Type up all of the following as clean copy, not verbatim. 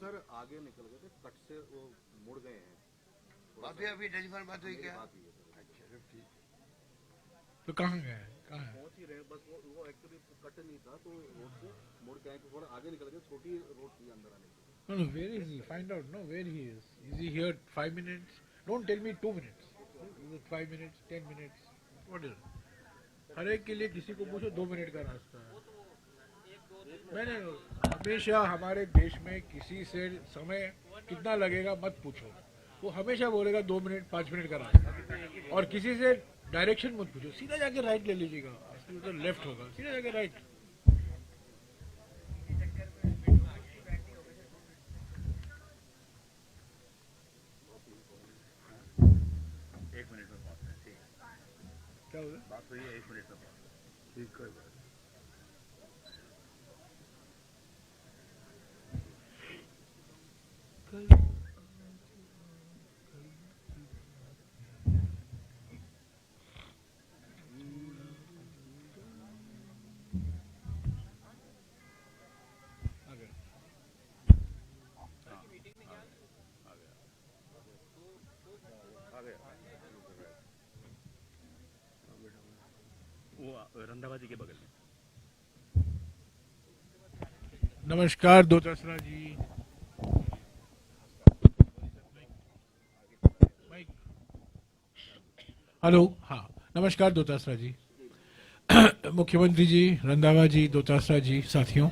Sir आगे निकल गए थे, कट से वो मुड़ गए हैं। बात हुई अभी टेलीफोन बात हुई क्या? बात हुई है सर। अच्छा सब ठीक है। तो कहाँ गए, कहाँ है? पहुंच ही रहे हैं, बस वो एक्चुअली कट नहीं था तो रोड से मुड़ के आए, थोड़ा आगे निकल गए, छोटी रोड थी अंदर आने की। No, no, where is he? Find out, no, where he is. Is he here 5 minutes? Don't tell me 2 minutes. Is it 5 minutes, 10 minutes? What is it? हर एक के लिए किसी को पूछो 2 मिनट का रास्ता है। मैंने हमेशा हमारे देश में किसी से समय कितना लगेगा मत पूछो, वो हमेशा बोलेगा 2 मिनट 5 मिनट का रास्ता। और किसी से डायरेक्शन मत पूछो, सीधा जाके राइट ले लीजिएगा, उधर लेफ्ट होगा, सीधा जाके राइट। क्या हो गया? बात हुई है 1 मिनट में पहुंच। ठीक, कोई बात वो रंधावा जी के बगल में। नमस्कार दोतासरा जी। हेलो, हाँ नमस्कार दोतासरा जी। मुख्यमंत्री जी, रंधावा जी, दोतासरा जी, साथियों,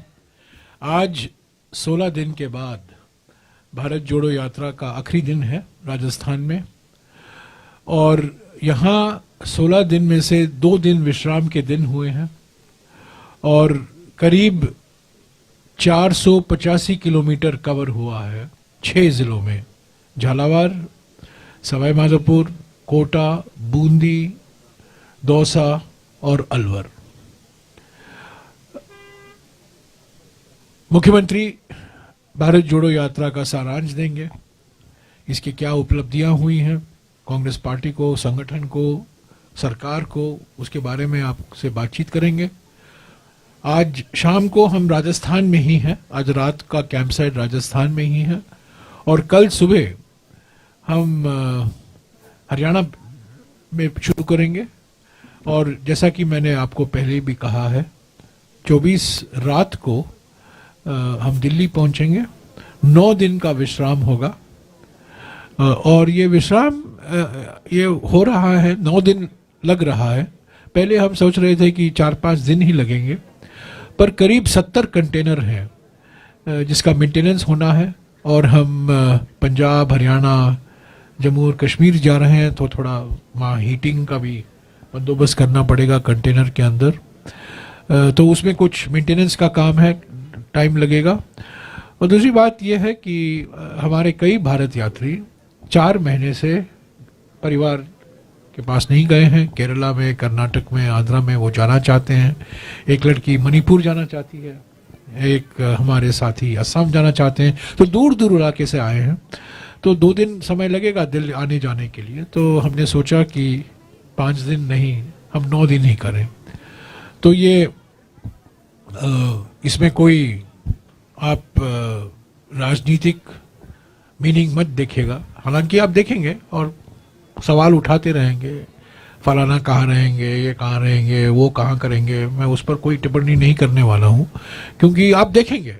आज 16 दिन के बाद भारत जोड़ो यात्रा का आखिरी दिन है राजस्थान में, और यहाँ 16 दिन में से 2 दिन विश्राम के दिन हुए हैं और करीब 485 किलोमीटर कवर हुआ है 6 जिलों में: झालावाड़, सवाई माधोपुर, कोटा, बूंदी, दौसा और अलवर। मुख्यमंत्री भारत जोड़ो यात्रा का सारांश देंगे, इसकी क्या उपलब्धियां हुई हैं कांग्रेस पार्टी को, संगठन को, सरकार को, उसके बारे में आपसे बातचीत करेंगे। आज शाम को हम राजस्थान में ही हैं, आज रात का कैंप साइट राजस्थान में ही है, और कल सुबह हम हरियाणा में शुरू करेंगे। और जैसा कि मैंने आपको पहले भी कहा है, 24 रात को हम दिल्ली पहुंचेंगे, 9 दिन का विश्राम होगा। और ये विश्राम ये हो रहा है, 9 दिन लग रहा है। पहले हम सोच रहे थे कि 4-5 दिन ही लगेंगे, पर करीब 70 कंटेनर हैं जिसका मेंटेनेंस होना है, और हम पंजाब, हरियाणा, जम्मू और कश्मीर जा रहे हैं, तो थोड़ा वहाँ हीटिंग का भी बंदोबस्त करना पड़ेगा कंटेनर के अंदर, तो उसमें कुछ मेंटेनेंस का काम है, टाइम लगेगा। और दूसरी बात यह है कि हमारे कई भारत यात्री 4 महीने से परिवार के पास नहीं गए हैं। केरला में, कर्नाटक में, आंध्रा में वो जाना चाहते हैं। एक लड़की मणिपुर जाना चाहती है, एक हमारे साथी असम जाना चाहते हैं, तो दूर दूर इलाके से आए हैं, तो 2 दिन समय लगेगा दिल्ली आने जाने के लिए। तो हमने सोचा कि 5 दिन नहीं, हम 9 दिन ही करें। तो ये इसमें कोई आप राजनीतिक मीनिंग मत देखिएगा, हालांकि आप देखेंगे और सवाल उठाते रहेंगे, फलाना कहाँ रहेंगे, ये कहाँ रहेंगे, वो कहाँ करेंगे। मैं उस पर कोई टिप्पणी नहीं करने वाला हूँ, क्योंकि आप देखेंगे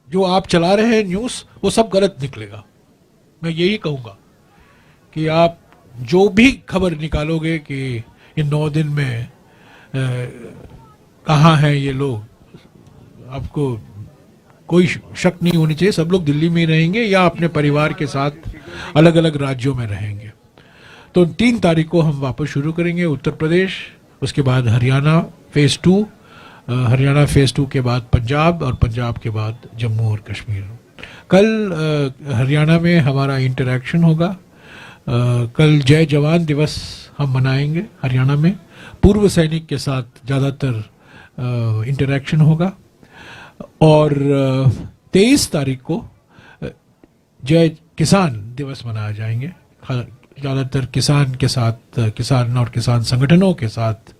जो आप चला रहे हैं न्यूज़, वो सब गलत निकलेगा। मैं यही कहूँगा कि आप जो भी खबर निकालोगे कि इन 9 दिन में कहाँ हैं ये लोग, आपको कोई शक नहीं होनी चाहिए, सब लोग दिल्ली में ही रहेंगे या अपने परिवार के साथ अलग अलग राज्यों में रहेंगे। तो 3 तारीख को हम वापस शुरू करेंगे उत्तर प्रदेश, उसके बाद हरियाणा फेज़ 2, हरियाणा फेज़ 2 के बाद पंजाब, और पंजाब के बाद जम्मू और कश्मीर। कल हरियाणा में हमारा इंटरैक्शन होगा। कल जय जवान दिवस हम मनाएंगे हरियाणा में, पूर्व सैनिक के साथ ज़्यादातर इंटरैक्शन होगा। और 23 तारीख को जय किसान दिवस मनाए जाएंगे, ज़्यादातर किसान के साथ, किसान और किसान संगठनों के साथ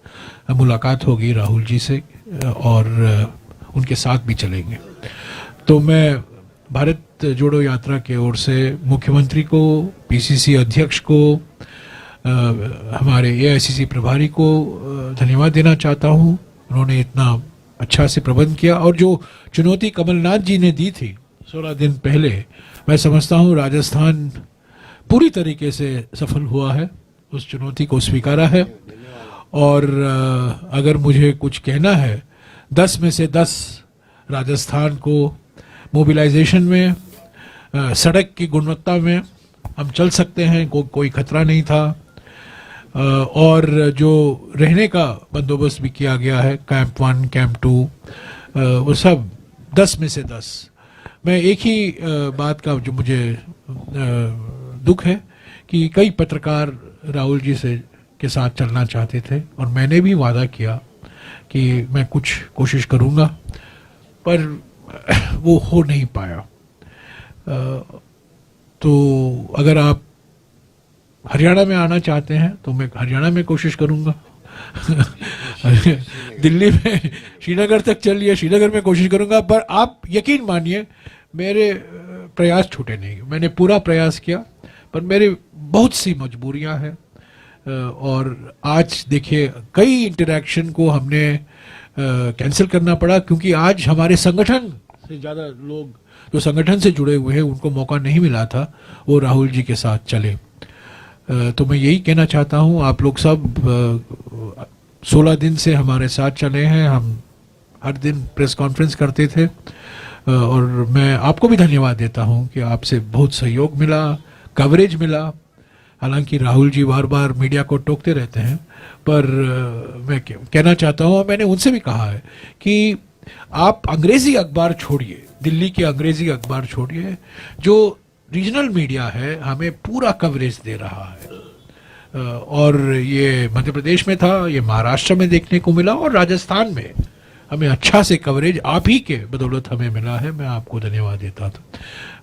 मुलाकात होगी राहुल जी से, और उनके साथ भी चलेंगे। तो मैं भारत जोड़ो यात्रा की ओर से मुख्यमंत्री को, पीसीसी अध्यक्ष को, हमारे एआईसीसी प्रभारी को धन्यवाद देना चाहता हूं। उन्होंने इतना अच्छा से प्रबंध किया और जो चुनौती कमलनाथ जी ने दी थी 16 दिन पहले, मैं समझता हूं राजस्थान पूरी तरीके से सफल हुआ है, उस चुनौती को स्वीकारा है। और अगर मुझे कुछ कहना है, 10 में से 10 राजस्थान को मोबिलाइजेशन में, सड़क की गुणवत्ता में हम चल सकते हैं, कोई खतरा नहीं था। और जो रहने का बंदोबस्त भी किया गया है, कैंप 1, कैंप 2, वो सब 10 में से 10। मैं एक ही बात का जो मुझे दुख है कि कई पत्रकार राहुल जी से के साथ चलना चाहते थे और मैंने भी वादा किया कि मैं कुछ कोशिश करूंगा, पर वो हो नहीं पाया। तो अगर आप हरियाणा में आना चाहते हैं तो मैं हरियाणा में कोशिश करूंगा। दिल्ली में श्रीनगर तक चलिए, श्रीनगर में कोशिश करूंगा। पर आप यकीन मानिए मेरे प्रयास छूटे नहीं। मैंने पूरा प्रयास किया, पर मेरी बहुत सी मजबूरियां हैं। और आज देखिए कई इंटरैक्शन को हमने कैंसिल करना पड़ा, क्योंकि आज हमारे संगठन से ज़्यादा लोग जो संगठन से जुड़े हुए हैं उनको मौका नहीं मिला था वो राहुल जी के साथ चले। तो मैं यही कहना चाहता हूँ, आप लोग सब 16 दिन से हमारे साथ चले हैं। हम हर दिन प्रेस कॉन्फ्रेंस करते थे और मैं आपको भी धन्यवाद देता हूँ कि आपसे बहुत सहयोग मिला, कवरेज मिला। हालांकि राहुल जी बार बार मीडिया को टोकते रहते हैं, पर मैं कहना चाहता हूँ, और मैंने उनसे भी कहा है कि आप अंग्रेजी अखबार छोड़िए, दिल्ली के अंग्रेजी अखबार छोड़िए, जो रीजनल मीडिया है हमें पूरा कवरेज दे रहा है। और ये मध्य प्रदेश में था, ये महाराष्ट्र में देखने को मिला और राजस्थान में हमें अच्छा से कवरेज आप ही के बदौलत हमें मिला है। मैं आपको धन्यवाद देता था।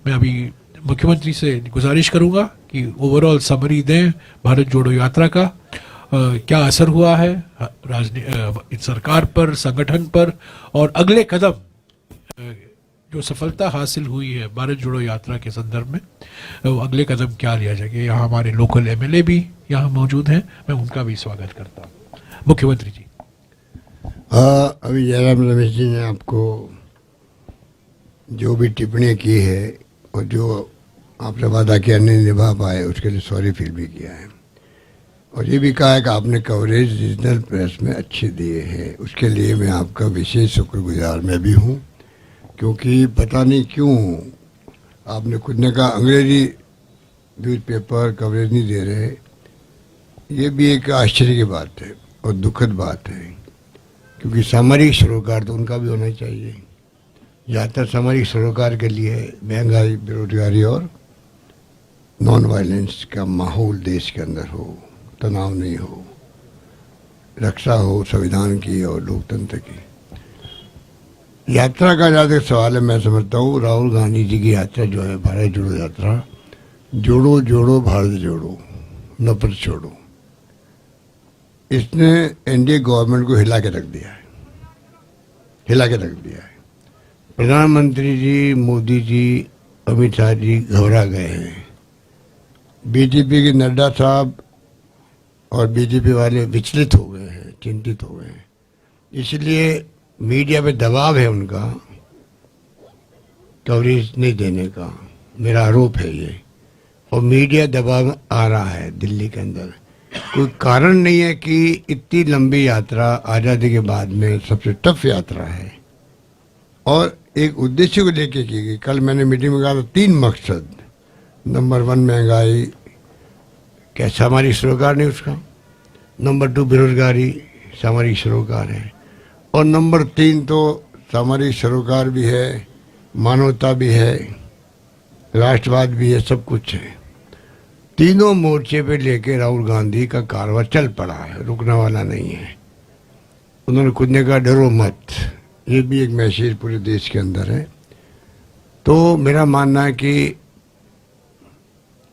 मैं अभी मुख्यमंत्री से गुजारिश करूंगा कि ओवरऑल समरी दें भारत जोड़ो यात्रा का, क्या असर हुआ है सरकार पर, संगठन पर, और अगले कदम जो सफलता हासिल हुई है भारत जोड़ो यात्रा के संदर्भ में, वो अगले कदम क्या लिया जाएगा। यहाँ हमारे लोकल एमएलए भी यहाँ मौजूद हैं, मैं उनका भी स्वागत करता हूँ। मुख्यमंत्री जी। अभी जयराम रमेश जी ने आपको जो भी टिप्पणी की है और जो आपने वादा किया नहीं निभा पाए, उसके लिए सॉरी फील भी किया है। और ये भी कहा है कि आपने कवरेज रीजनल प्रेस में अच्छे दिए हैं, उसके लिए मैं आपका विशेष शुक्रगुजार मैं भी हूँ। क्योंकि पता नहीं क्यों आपने खुद ने कहा अंग्रेजी न्यूज़पेपर कवरेज नहीं दे रहे, ये भी एक आश्चर्य की बात है और दुखद बात है। क्योंकि सामरिक सरोकार तो उनका भी होना चाहिए। ज़्यादातर सामरिक सरोकार के लिए महंगाई, बेरोजगारी और नॉन वायलेंस का माहौल देश के अंदर हो, तनाव नहीं हो, रक्षा हो संविधान की और लोकतंत्र की। यात्रा का ज़्यादा सवाल है, मैं समझता हूँ राहुल गांधी जी की यात्रा जो है भारत जोड़ो यात्रा, जोड़ो जोड़ो भारत जोड़ो, नफरत छोड़ो, इसने एनडीए गवर्नमेंट को हिला के रख दिया है, हिला के रख दिया है। प्रधानमंत्री जी, मोदी जी, अमित शाह जी घबरा गए हैं। बीजेपी के नड्डा साहब और बीजेपी वाले विचलित हो गए हैं, चिंतित हो गए हैं। इसलिए मीडिया पे दबाव है उनका कवरेज नहीं देने का, मेरा आरोप है ये। और मीडिया दबाव आ रहा है दिल्ली के अंदर। कोई कारण नहीं है कि इतनी लंबी यात्रा आज़ादी के बाद में सबसे टफ यात्रा है और एक उद्देश्य को लेके की गई। कल मैंने मीटिंग में कहा था 3 मकसद। नंबर 1 महंगाई, क्या सामरिक सरोकार नहीं उसका। नंबर 2 बेरोजगारी, सामरिक सरोकार है। और नंबर 3 तो सामरिक सरोकार भी है, मानवता भी है, राष्ट्रवाद भी है, सब कुछ है। तीनों मोर्चे पे लेके राहुल गांधी का कारवां चल पड़ा है, रुकने वाला नहीं है। उन्होंने खुद ने कहा डरो मत, ये भी एक मैसेज पूरे देश के अंदर है। तो मेरा मानना है कि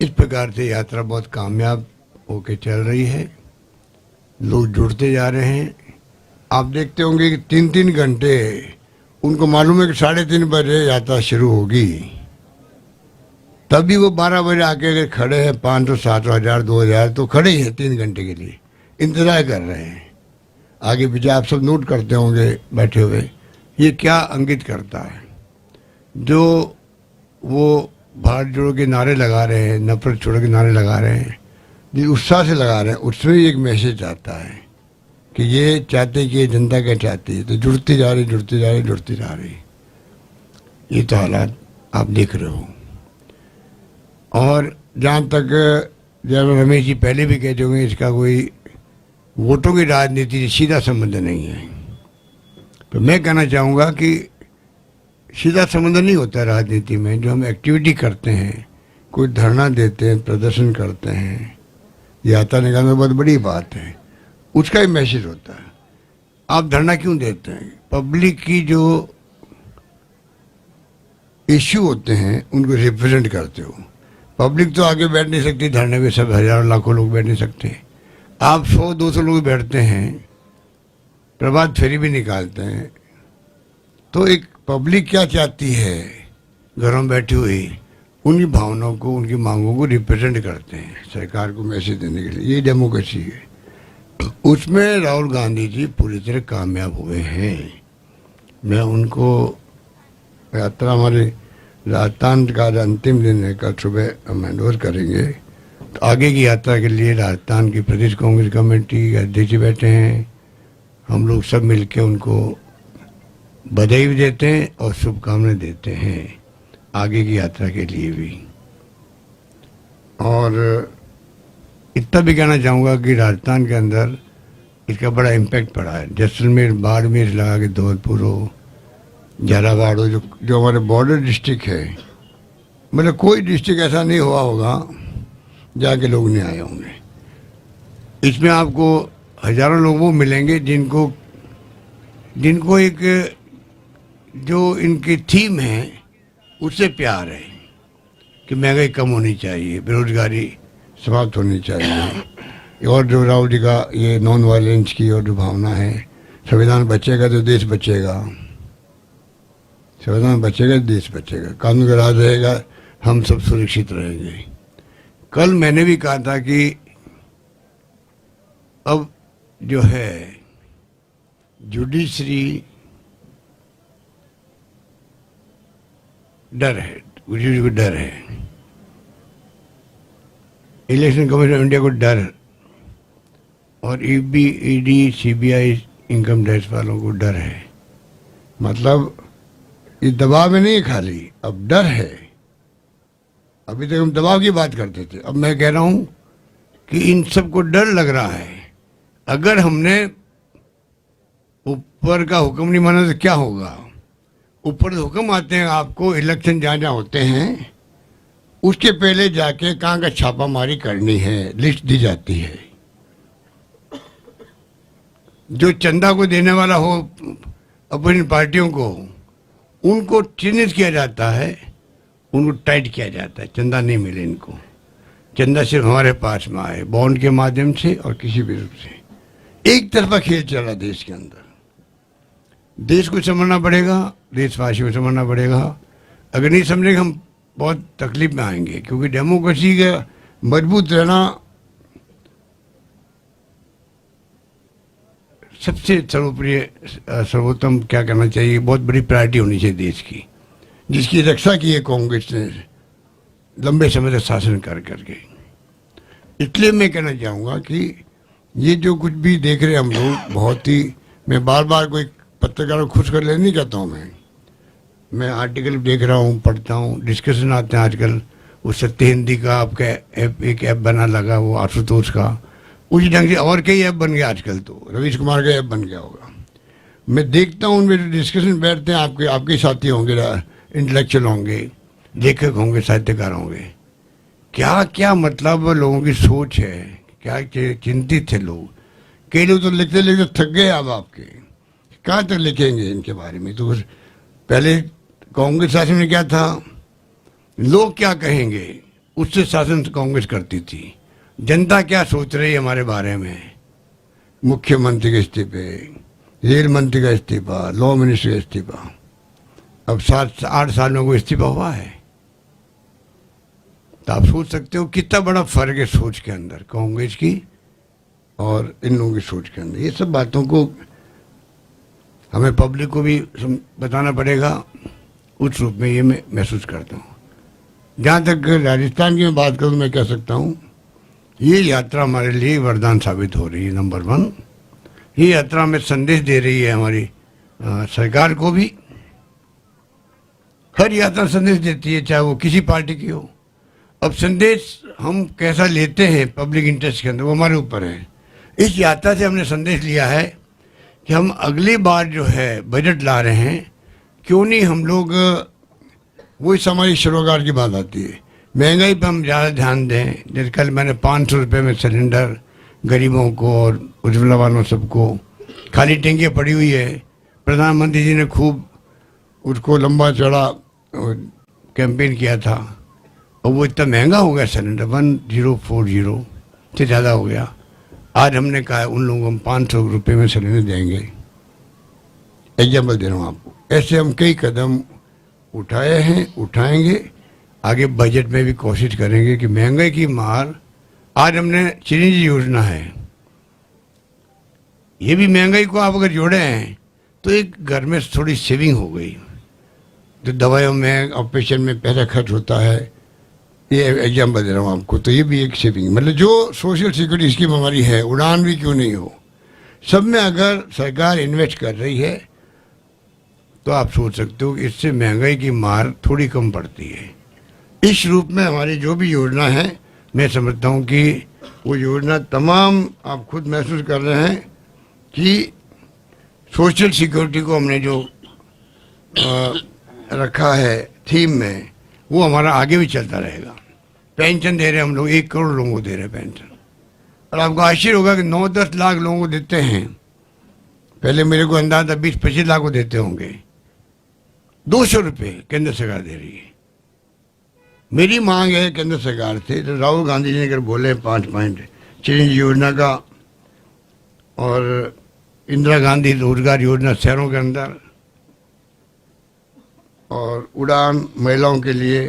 इस प्रकार से यात्रा बहुत कामयाब होके चल रही है, लोग जुड़ते जा रहे हैं। आप देखते होंगे कि 3-3 घंटे, उनको मालूम है कि 3:30 बजे यात्रा शुरू होगी, तभी वो 12 बजे आके अगर खड़े हैं 500, 700, 1000, 2000 तो खड़े ही हैं 3 घंटे के लिए, इंतजार कर रहे हैं। आगे पीछे आप सब नोट करते होंगे बैठे हुए। ये क्या इंगित करता है? जो वो भारत जोड़ो के नारे लगा रहे हैं, नफरत छोड़ो के नारे लगा रहे हैं, जिस उत्साह से लगा रहे हैं, उसमें एक मैसेज आता है कि ये चाहते कि ये जनता क्या चाहती है, तो जुड़ती जा रही, जुड़ती जा रही, जुड़ती जा रही। ये तो हालात आप देख रहे हो। और जहाँ तक जब रमेश जी पहले भी कह चुके हैं, इसका कोई वोटों की राजनीति से सीधा संबंध नहीं है। तो मैं कहना चाहूँगा कि सीधा संबंध नहीं होता राजनीति में। जो हम एक्टिविटी करते हैं, कोई धरना देते हैं, प्रदर्शन करते हैं, यात्रा निकालना बहुत बड़ी बात है, उसका ही मैसेज होता है। आप धरना क्यों देते हैं? पब्लिक की जो इश्यू होते हैं उनको रिप्रेजेंट करते हो। पब्लिक तो आगे बैठ नहीं सकती धरने में, सब हजारों लाखों लोग बैठ नहीं सकते। आप 100-200 लोग बैठते हैं, प्रभात फेरी भी निकालते हैं, तो एक पब्लिक क्या चाहती है घरों में बैठी हुई, उनकी भावनाओं को, उनकी मांगों को रिप्रेजेंट करते हैं सरकार को मैसेज देने के लिए। ये डेमोक्रेसी है। उसमें राहुल गांधी जी पूरी तरह कामयाब हुए हैं। मैं उनको, यात्रा हमारे राजस्थान का अंतिम दिन है, कल सुबह हम हैंडओवर करेंगे, तो आगे की यात्रा के लिए राजस्थान की प्रदेश कांग्रेस कमेटी अध्यक्ष बैठे हैं। हम लोग सब मिलकर उनको बधाई भी देते हैं और शुभकामनाएं देते हैं आगे की यात्रा के लिए भी। और इतना भी कहना चाहूँगा कि राजस्थान के अंदर इसका बड़ा इम्पैक्ट पड़ा है। जैसलमेर, बाड़मेर लगा के धौलपुर हो, झालावाड़ हो, जो हमारे बॉर्डर डिस्ट्रिक्ट है, मतलब कोई डिस्ट्रिक्ट ऐसा नहीं हुआ होगा जहाँ के लोग नहीं आए होंगे। इसमें आपको हजारों लोग वो मिलेंगे जिनको एक जो इनकी थीम है उससे प्यार है कि महंगाई कम होनी चाहिए, बेरोजगारी समाप्त होनी चाहिए। और जो राहुल जी का ये नॉन वायलेंस की और जो भावना है, संविधान बचेगा तो देश बचेगा, संविधान बचेगा तो देश बचेगा, कानून का राज रहेगा, हम सब सुरक्षित रहेंगे। कल मैंने भी कहा था कि अब जो है जुडिशरी डर है, जुडिशरी को डर है, इलेक्शन कमीशन ऑफ इंडिया को डर, और ईडी, सीबीआई, इनकम टैक्स वालों को डर है। मतलब ये दबाव में नहीं है खाली, अब डर है। अभी तक हम दबाव की बात करते थे, अब मैं कह रहा हूं कि इन सबको डर लग रहा है। अगर हमने ऊपर का हुक्म नहीं माना तो क्या होगा? ऊपर से हुक्म आते हैं आपको, इलेक्शन जहाँ जहाँ होते हैं उसके पहले जाके कहाँ का छापामारी करनी है, लिस्ट दी जाती है। जो चंदा को देने वाला हो अपनी पार्टियों को, उनको चिन्हित किया जाता है, उनको टाइट किया जाता है, चंदा नहीं मिले इनको। चंदा सिर्फ हमारे पास में आए, बॉन्ड के माध्यम से और किसी भी रूप से। एक तरफा खेल चला देश के अंदर। देश को समझना पड़ेगा, देशवासियों को समझना पड़ेगा। अगर नहीं समझेंगे हम बहुत तकलीफ में आएंगे, क्योंकि डेमोक्रेसी का मजबूत रहना सबसे सर्वोत्तम क्या करना चाहिए, बहुत बड़ी प्रायोरिटी होनी चाहिए देश की, जिसकी रक्षा की है कांग्रेस ने लंबे समय तक शासन कर करके। इसलिए मैं कहना चाहूँगा कि ये जो कुछ भी देख रहे हैं हम लोग, बहुत ही, मैं बार बार कोई पत्रकारों को खुश कर ले नहीं कहता हूँ। मैं आर्टिकल देख रहा हूँ, पढ़ता हूँ, डिस्कशन आते हैं आजकल। वो सत्य हिंदी का आपका एक ऐप बना लगा, वो आशुतोष का, उसी ढंग से और कई ऐप बन गया आजकल। तो रवीश कुमार का ऐप बन गया होगा। मैं देखता हूँ उनमें जो डिस्कशन बैठते हैं, आपके साथी होंगे, इंटेलेक्चुअल होंगे, लेखक होंगे, साहित्यकार होंगे, क्या क्या मतलब लोगों की सोच है, क्या चिंतित थे लोग। कई लोग तो लिखते लिखते थक गए। अब आपके कहाँ तक लिखेंगे इनके बारे में? तो पहले कांग्रेस शासन में क्या था, लोग क्या कहेंगे, उससे शासन कांग्रेस करती थी। जनता क्या सोच रही है हमारे बारे में, मुख्यमंत्री के इस्तीफे, रेल मंत्री का इस्तीफा, लॉ मिनिस्टर का इस्तीफा। अब 7-8 साल में कोई इस्तीफा हुआ है? तो आप सोच सकते हो कितना बड़ा फर्क है सोच के अंदर, कांग्रेस की और इन लोगों की सोच के अंदर। ये सब बातों को हमें पब्लिक को भी बताना पड़ेगा, उस रूप में ये मैं महसूस करता हूँ। जहाँ तक राजस्थान की मैं बात करूँ, मैं कह सकता हूँ ये यात्रा हमारे लिए वरदान साबित हो रही है। नंबर 1, ये यात्रा हमें संदेश दे रही है, हमारी सरकार को भी। हर यात्रा संदेश देती है, चाहे वो किसी पार्टी की हो। अब संदेश हम कैसा लेते हैं पब्लिक इंटरेस्ट के अंदर, वो हमारे ऊपर है। इस यात्रा से हमने संदेश लिया है कि हम अगली बार जो है बजट ला रहे हैं, क्यों नहीं हम लोग, वो इस हमारी सरोकार की बात आती है, महंगाई पर हम ज़्यादा ध्यान दें। जैसे कल मैंने 500 रुपये में सिलेंडर गरीबों को और उज्ज्वला वालों सबको, खाली टैंकियाँ पड़ी हुई है। प्रधानमंत्री जी ने खूब उसको लंबा चौड़ा कैंपेन किया था, और वो इतना महंगा हो गया सिलेंडर, 1040 से ज़्यादा हो गया। आज हमने कहा उन लोगों को हम 500 रुपये में सिलेंडर देंगे। एग्जाम्पल दे रहा हूँ आपको। ऐसे हम कई कदम उठाए हैं, उठाएंगे। आगे बजट में भी कोशिश करेंगे कि महंगाई की मार, आज हमने चिरंजी योजना है, ये भी महंगाई को आप अगर जोड़े हैं तो एक घर में थोड़ी सेविंग हो गई। जो दवाइयों में, ऑपरेशन में पैसा खर्च होता है, ये एग्जाम्पल दे रहा हूँ आपको, तो ये भी एक सेविंग। मतलब जो सोशल सिक्योरिटी स्कीम हमारी है, उड़ान भी क्यों नहीं हो, सब में अगर सरकार इन्वेस्ट कर रही है तो आप सोच सकते हो कि इससे महंगाई की मार थोड़ी कम पड़ती है। इस रूप में हमारी जो भी योजना है, मैं समझता हूँ कि वो योजना तमाम, आप खुद महसूस कर रहे हैं कि सोशल सिक्योरिटी को हमने जो रखा है थीम में, वो हमारा आगे भी चलता रहेगा। पेंशन दे रहे हैं हम लोग, 1 करोड़ लोगों को दे रहे हैं पेंशन, और आपको आश्चर्य होगा कि 9-10 लाख लोगों को देते हैं। पहले मेरे को अंदाजा 20-25 लाख को देते होंगे। 200 रुपये केंद्र सरकार दे रही है। मेरी मांग है केंद्र सरकार से, तो राहुल गांधी जी ने अगर बोले 5 पॉइंट, चिरंजी योजना का और इंदिरा गांधी रोजगार योजना शहरों के अंदर, और उड़ान महिलाओं के लिए,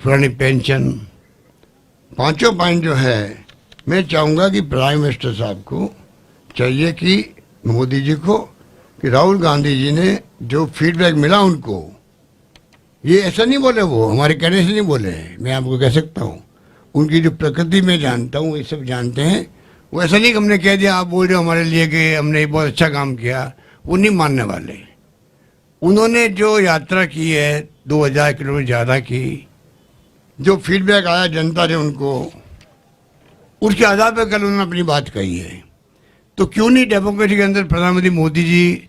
पुरानी पेंशन, 5 पॉइंट जो है, मैं चाहूँगा कि प्राइम मिनिस्टर साहब को चाहिए कि मोदी जी को, कि राहुल गांधी जी ने जो फीडबैक मिला उनको, ये ऐसा नहीं बोले, वो हमारे कहने से नहीं बोले, मैं आपको कह सकता हूँ, उनकी जो प्रकृति में जानता हूँ, ये सब जानते हैं। वो ऐसा नहीं कि हमने कह दिया आप बोल रहे हो हमारे लिए कि हमने बहुत अच्छा काम किया, वो नहीं मानने वाले। उन्होंने जो यात्रा की है 2000 किलोमीटर ज़्यादा की, जो फीडबैक आया जनता ने उनको, उसके आधार पर कल उन्होंने अपनी बात कही है। तो क्यों नहीं डेमोक्रेसी के अंदर प्रधानमंत्री मोदी जी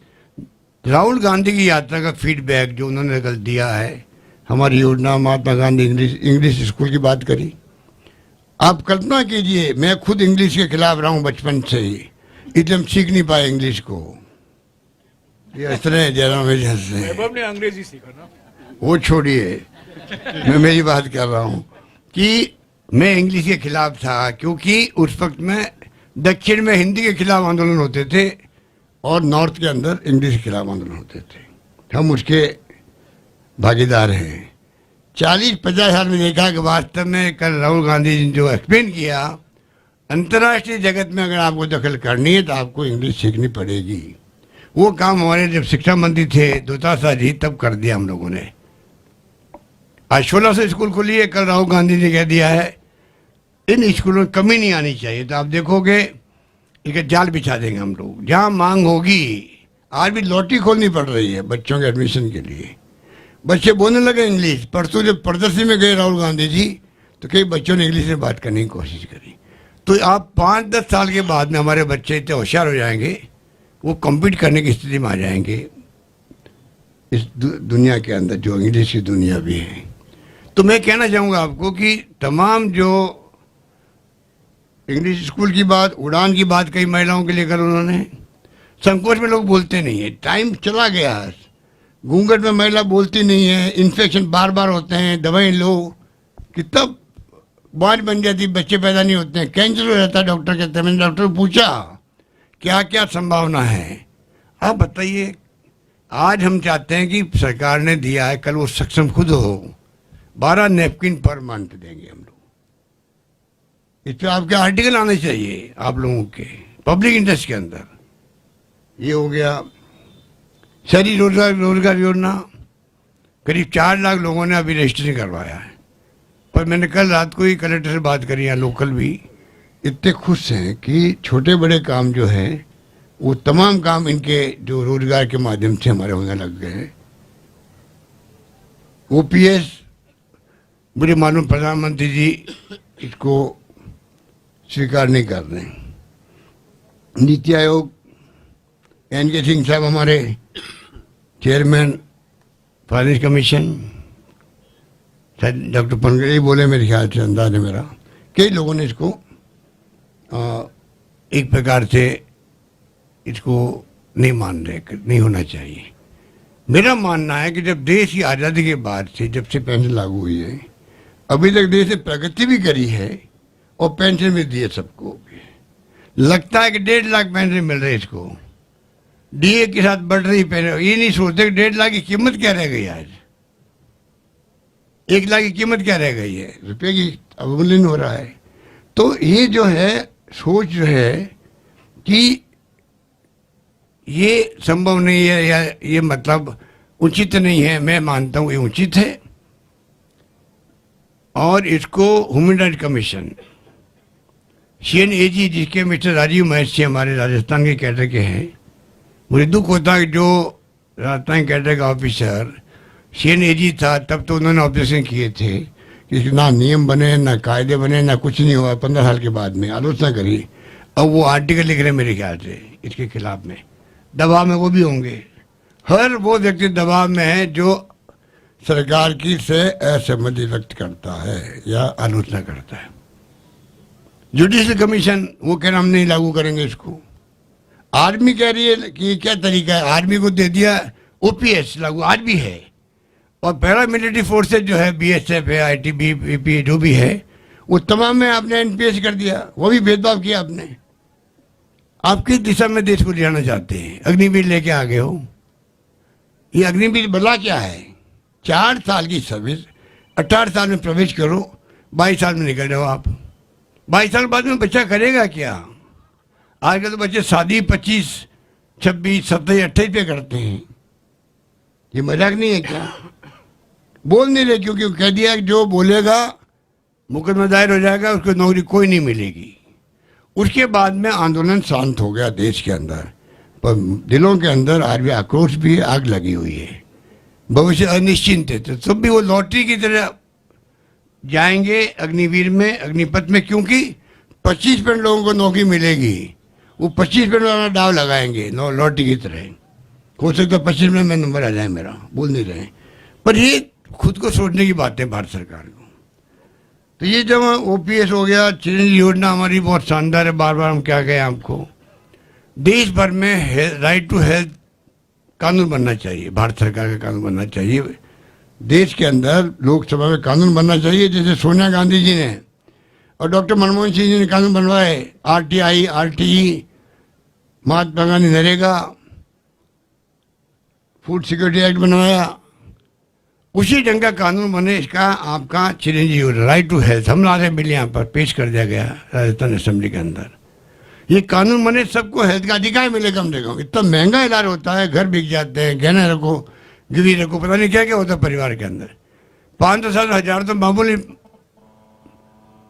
राहुल गांधी की यात्रा का फीडबैक जो उन्होंने कल दिया है, हमारी योजना महात्मा गांधी इंग्लिश स्कूल की बात करी। आप कल्पना कीजिए, मैं खुद इंग्लिश के खिलाफ रहा हूँ बचपन से ही, इसलिए हम सीख नहीं पाए इंग्लिश को। ये इस तरह जयराम ने अंग्रेजी सीखा ना, वो छोड़िए, मैं मेरी बात कर रहा हूँ कि मैं इंग्लिश के खिलाफ था, क्योंकि उस वक्त में दक्षिण में हिंदी के खिलाफ आंदोलन होते थे और नॉर्थ के अंदर इंग्लिश के खिलाफ आंदोलन होते थे। हम उसके भागीदार हैं। 40-50 साल में देखा कि वास्तव में कल राहुल गांधी जी ने जो एक्सप्लेन किया, अंतर्राष्ट्रीय जगत में अगर आपको दखल करनी है तो आपको इंग्लिश सीखनी पड़ेगी। वो काम हमारे जब शिक्षा मंत्री थे दुतासा जी, तब कर दिया हम लोगों ने। आज 1600 स्कूल खुली है, कल राहुल गांधी ने कह दिया है इन स्कूलों में कमी नहीं आनी चाहिए। तो आप देखोगे एक जाल बिछा देंगे हम लोग, जहाँ मांग होगी। आज भी लॉटरी खोलनी पड़ रही है बच्चों के एडमिशन के लिए। बच्चे बोलने लगे इंग्लिश। परसों जब प्रदर्शनी में गए राहुल गांधी जी, तो कई बच्चों ने इंग्लिश में बात करने की कोशिश करी। तो आप 5-10 साल के बाद में हमारे बच्चे इतने होशियार हो जाएंगे, वो कम्पीट करने की स्थिति में आ जाएंगे इस दुनिया के अंदर, जो इंग्लिश की दुनिया भी है। तो मैं कहना चाहूँगा आपको कि तमाम जो इंग्लिश स्कूल की बात, उड़ान की बात कई महिलाओं के लिए कर उन्होंने, संकोच में लोग बोलते नहीं है, टाइम चला गया। घूंघट में महिला बोलती नहीं है, इन्फेक्शन बार बार होते हैं, दवाई लो, कितना बात बन जाती, बच्चे पैदा नहीं होते हैं, कैंसर हो जाता है। डॉक्टर कहते हैं, मैंने डॉक्टर को पूछा क्या क्या संभावना है, आप बताइए। आज हम चाहते हैं कि सरकार ने दिया है, कल वो सक्षम खुद हो, 12 नैपकिन पर मंथ देंगे हम लोग। इस पर आपके आर्टिकल आने चाहिए आप लोगों के पब्लिक इंटरेस्ट के अंदर। ये हो गया शहरी रोजगार योजना, करीब 4 लाख लोगों ने अभी रजिस्ट्रेशन करवाया है। पर मैंने कल रात को ही कलेक्टर से बात करी है, लोकल भी इतने खुश हैं कि छोटे बड़े काम जो हैं वो तमाम काम इनके जो रोजगार के माध्यम से हमारे होने लग गए हैं। ओपीएस मुझे मालूम प्रधानमंत्री जी इसको स्वीकार नहीं कर रहे हैं। नीति आयोग एन.के. सिंह साहब हमारे चेयरमैन फाइनेंस कमीशन, शायद डॉक्टर पनगड़े बोले मेरे ख्याल से, अंदाज है मेरा, कई लोगों ने इसको एक प्रकार से इसको नहीं मान रहे, नहीं होना चाहिए। मेरा मानना है कि जब देश की आज़ादी के बाद से, जब से पेंशन लागू हुई है, अभी तक देश ने प्रगति भी करी है और पेंशन भी दी है सबको। लगता है कि 1.5 लाख पेंशन मिल रही है इसको, डीए के साथ बढ़ रही पेंशन। ये नहीं सोचते कि 1.5 लाख की कीमत क्या रह गई आज, 1 लाख की कीमत क्या रह गई है, रुपये की अवमूल्यन हो रहा है। तो ये जो है सोच जो है कि ये संभव नहीं है या ये मतलब उचित नहीं है, मैं मानता हूँ ये उचित है। और इसको ह्यूमन राइट कमीशन CNAG, जिसके मिस्टर राजीव महर्षि हमारे राजस्थान के कैडर के हैं, मुझे दुख होता है कि जो राजस्थान कैडर का ऑफिसर CNAG था तब तो उन्होंने ऑब्जेक्शन किए थे कि ना नियम बने ना कायदे बने ना कुछ नहीं हुआ। 15 साल के बाद में आलोचना करी। अब वो आर्टिकल लिख रहे हैं मेरे ख्याल से इसके खिलाफ में, दबाव में वो भी होंगे। हर वो व्यक्ति दबाव में है जो सरकार की से असहमति व्यक्त करता है या आलोचना करता है। जुडिशल कमीशन वो कह रहे हम नहीं लागू करेंगे इसको। आर्मी कह रही है कि क्या तरीका है, आर्मी को दे दिया ओपीएस लागू, आज भी है। और पैरामिलिट्री फोर्सेज जो है, BSF है, ITBP जो भी है, वो तमाम में आपने एनपीएस कर दिया, वो भी भेदभाव किया आपने। आप किस दिशा में देश को ले जाना चाहते हैं? अग्निवीर लेके आ गए हो। ये अग्निवीर बला क्या है? 4 साल की सर्विस, 18 साल में प्रवेश करो, 22 साल में निकल जाओ आप। 22 साल बाद में बच्चा करेगा क्या? आजकल तो बच्चे शादी 25, 26, 27, 28 पे करते हैं। ये मजाक नहीं है क्या? बोल नहीं रहे क्योंकि कह दिया कि जो बोलेगा मुकदमा दायर हो जाएगा, उसको नौकरी कोई नहीं मिलेगी। उसके बाद में आंदोलन शांत हो गया देश के अंदर, पर दिलों के अंदर आज भी आक्रोश भी है, आग लगी हुई है। भविष्य अनिश्चित है, तो सब भी वो लॉटरी की तरह जाएंगे अग्निवीर में, अग्निपथ में, क्योंकि 25% लोगों को नौकरी मिलेगी। वो 25% वाला दाव लगाएंगे लॉटरी की तरह। हो सकता है 25% में नंबर आ जाए मेरा, बोल नहीं रहे। पर ये खुद को सोचने की बात है भारत सरकार को। तो ये जब ओपीएस हो गया, चिरंजीवी योजना हमारी बहुत शानदार है, बार बार हम क्या कहें आपको। देश भर में राइट टू हेल्थ कानून बनना चाहिए, भारत सरकार का कानून बनना चाहिए। देश के अंदर लोकसभा में कानून बनना चाहिए, जैसे सोनिया गांधी जी ने और डॉक्टर मनमोहन सिंह जी ने कानून बनवाए, RTI, RTE, Mahatma Gandhi NREGA, food security act बनवाया। उसी ढंग का कानून बने इसका आपका चिरंजीवी राइट टू हेल्थ। हम ला रहे बिल यहाँ पर पेश कर दिया गया राजस्थान असेंबली के अंदर। ये कानून बने, सबको हेल्थ का अधिकार मिले कम से कम। इतना महंगा इलाज होता है, घर बिक जाते हैं, गहने रखो, गिरवी रखो, पता नहीं क्या क्या होता है परिवार के अंदर। 500-1000 तो मामूली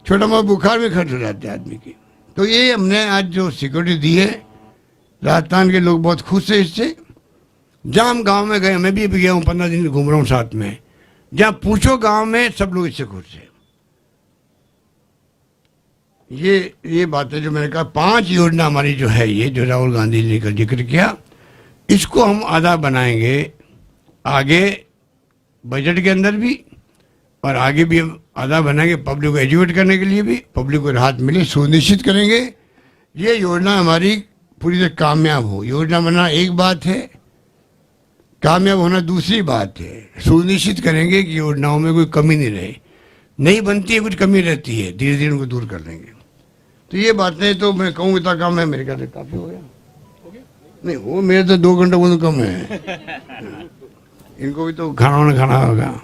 छोटा मोटा बुखार में खर्च हो जाते हैं आदमी की। तो ये हमने आज जो सिक्योरिटी दी है, राजस्थान के लोग बहुत खुश है इससे। जहाँ हम गाँव में गए, मैं भी गया हूँ, 15 दिन घूम रहा हूँ साथ में, जहाँ पूछो गाँव में सब लोग इससे खुश है। ये बातें जो मैंने कहा, 5 योजना हमारी जो है, ये जो राहुल गांधी जी का जिक्र किया, इसको हम आधा बनाएंगे आगे बजट के अंदर भी, और आगे भी हम आधा बनाएंगे पब्लिक को एजुकेट करने के लिए भी, पब्लिक को राहत मिले सुनिश्चित करेंगे। ये योजना हमारी पूरी तरह कामयाब हो। योजना बनाना एक बात है, कामयाब होना दूसरी बात है। सुनिश्चित करेंगे कि योजनाओं में कोई कमी नहीं रहे। नहीं बनती है, कुछ कमी रहती है, धीरे धीरे उनको दूर कर लेंगे। तो ये बातें तो मैं कहूँ इतना काम है मेरे ख्याल से काफ़ी हो गया। नहीं वो मेरे तो 2 घंटे वो तो कम है। इनको भी तो खाना वाना खाना होगा।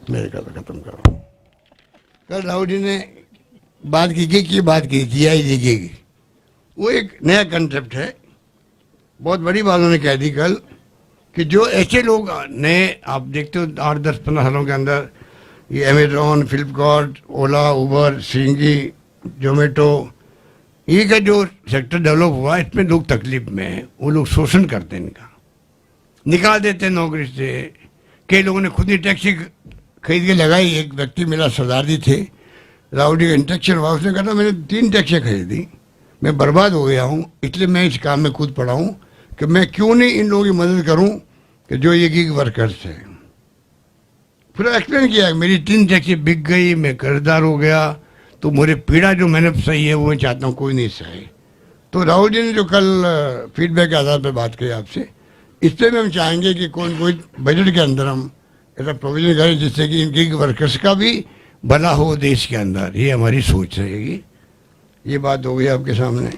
मेरे का तो खत्म करो। कल राहुल जी ने बात की बात की GIG की। वो एक नया कंसेप्ट है, बहुत बड़ी बात उन्होंने कह दी कल कि जो ऐसे लोग नए आप देखते हो 8-10-15 सालों के अंदर ये अमेजोन, फ्लिपकार्ट, ओला, उबर, स्विगी, जोमेटो, ये का जो सेक्टर डेवलप हुआ इसमें लोग तकलीफ में हैं। वो लोग शोषण करते हैं, इनका निकाल देते हैं नौकरी से। कई लोगों ने खुद ही टैक्सी खरीद के लगाई। एक व्यक्ति मेरा सरदार जी थे, राहुल जी का इंटरेक्शन हुआ, उसने कहा था मैंने 3 टैक्सियाँ खरीदी, मैं बर्बाद हो गया हूँ, इसलिए मैं इस काम में कूद पड़ा हूँ कि मैं क्यों नहीं इन लोगों की मदद करूँ कि जो ये गिग वर्कर्स हैं। पूरा एक्सप्लेन किया, मेरी 3 टैक्सी बिक गई, मैं कर्जदार हो गया, तो मेरे पीड़ा जो मैंने सही है वो मैं चाहता हूँ कोई नहीं सहे। तो राहुल जी ने जो कल फीडबैक के आधार पर बात की आपसे, इस पर भी हम चाहेंगे कि कोई बजट के अंदर हम ऐसा प्रोविजन करें जिससे कि इन गिग वर्कर्स का भी भला हो देश के अंदर। ये हमारी सोच रहेगी। ये बात हो गई आपके सामने।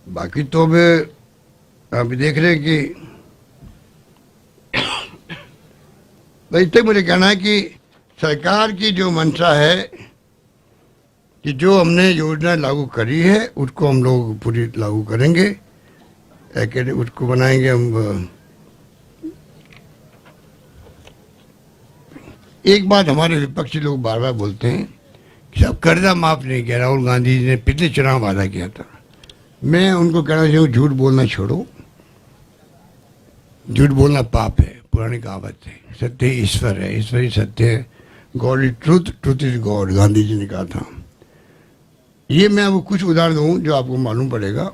बाकी तो अभी देख रहे हैं कि भाई तक मुझे कहना है कि सरकार की जो मंशा है कि जो हमने योजना लागू करी है उसको हम लोग पूरी लागू करेंगे, उसको बनाएंगे हम। एक बात हमारे विपक्षी लोग बार बार बोलते हैं कि अब कर्जा माफ नहीं किया। राहुल गांधी जी ने पिछले चुनाव वादा किया था। मैं उनको कहना चाहूँ झूठ बोलना छोड़ो। झूठ बोलना पाप है, पुरानी कहावत है। सत्य ही ईश्वर है, ईश्वर ही सत्य है। God is truth, truth is God, Gandhi ji ने कहा था। ये मैं आपको कुछ उदाहरण दूँ जो आपको मालूम पड़ेगा।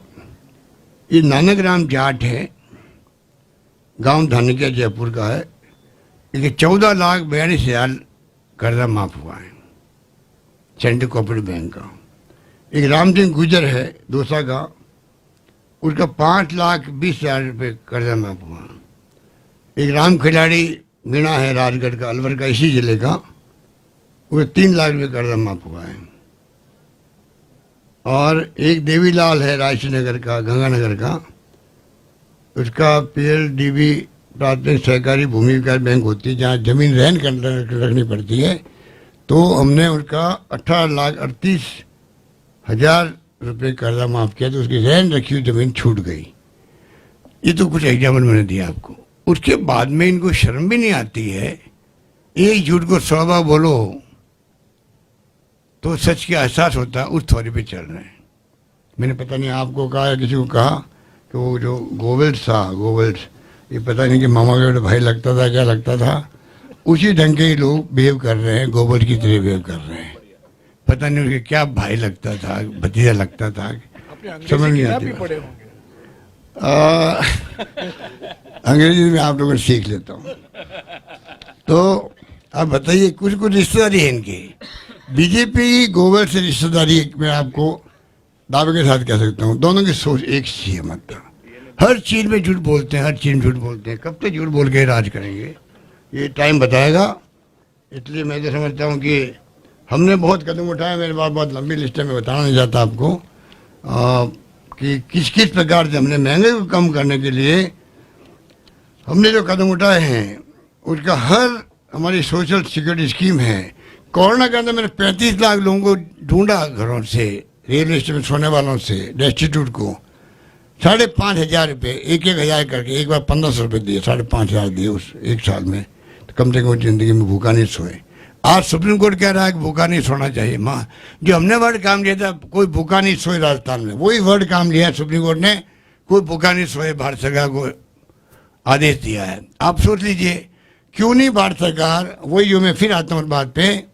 ये नानक राम जाट है, गांव धानिकिया जयपुर का है। ये 14,42,000 कर्जा माफ हुआ है सेंट्रल कोऑपरेटिव बैंक का। एक राम सिंह गुजर है दोसा का, उसका 5,20,000 रुपये कर्जा माफ हुआ। एक राम खिलाड़ी मीणा है राजगढ़ का, अलवर का, इसी जिले का, उसका 3 लाख रुपये कर्जा माफ हुआ है। और एक देवीलाल है राजनगर का, गंगानगर का, उसका PLDB प्राथमिक सहकारी भूमि विकास बैंक होती है जहाँ जमीन रहन कर रखनी पड़ती है। तो हमने उनका 18,38,000 रुपये कर्जा माफ किया, तो उसकी रहन रखी हुई जमीन छूट गई। ये तो कुछ एग्जाम्पल मैंने दिया आपको। उसके बाद में इनको शर्म भी नहीं आती है। एक झूठ को 100 बार बोलो तो सच का एहसास होता है, उस थोड़ी पे चल रहे हैं। मैंने पता नहीं आपको कहा या किसी को कहा कि वो जो गोविल्स था, गोविल्स, ये पता नहीं कि मामा का भाई लगता था क्या लगता था, उसी ढंग के ही लोग बिहेव कर रहे हैं, गोबर की तरह बिहेव कर रहे हैं। पता नहीं उनके क्या भाई लगता था, भतीजा लगता था, समझ नहीं आती। अंग्रेजी में आप लोगों ने सीख लेता हूँ। तो आप बताइए, कुछ कुछ रिश्तेदारी है इनकी। बीजेपी गोबर से रिश्तेदारी मैं आपको दावे के साथ कह सकता हूँ। दोनों की सोच एक सी है, मतलब हर चीज़ में झूठ बोलते हैं, हर चीज़ में झूठ बोलते हैं। कब तक झूठ बोल के राज करेंगे ये टाइम बताएगा। इसलिए मैं तो समझता हूँ कि हमने बहुत कदम उठाए। मेरे पास बहुत लंबी लिस्ट है, मैं बताना नहीं चाहता आपको कि किस किस प्रकार से हमने महंगाई को कम करने के लिए हमने जो कदम उठाए हैं, उसका हर हमारी सोशल सिक्योरिटी स्कीम है। कोरोना के अंदर मैंने 35 लाख लोगों को ढूंढा, घरों से, रेलवे स्टेशन सोने वालों से, डेस्टिट्यूट को 5,500 रुपये, 1,000 करके एक बार 1,500 रुपये दिए, 5,500 दिए उस एक साल में। तो कम से कम जिंदगी में भूखा नहीं सोए। आज सुप्रीम कोर्ट कह रहा है कि भूखा नहीं सोना चाहिए। माँ जो हमने वर्ड काम लिया था, कोई भूखा नहीं सोए राजस्थान में, वही वर्ड काम लिया है सुप्रीम कोर्ट ने, कोई भूखा नहीं सोए। भारत सरकार को आदेश दिया है। आप सोच लीजिए क्यों नहीं भारत सरकार, वही जो मैं फिर आता हूँ बात पे,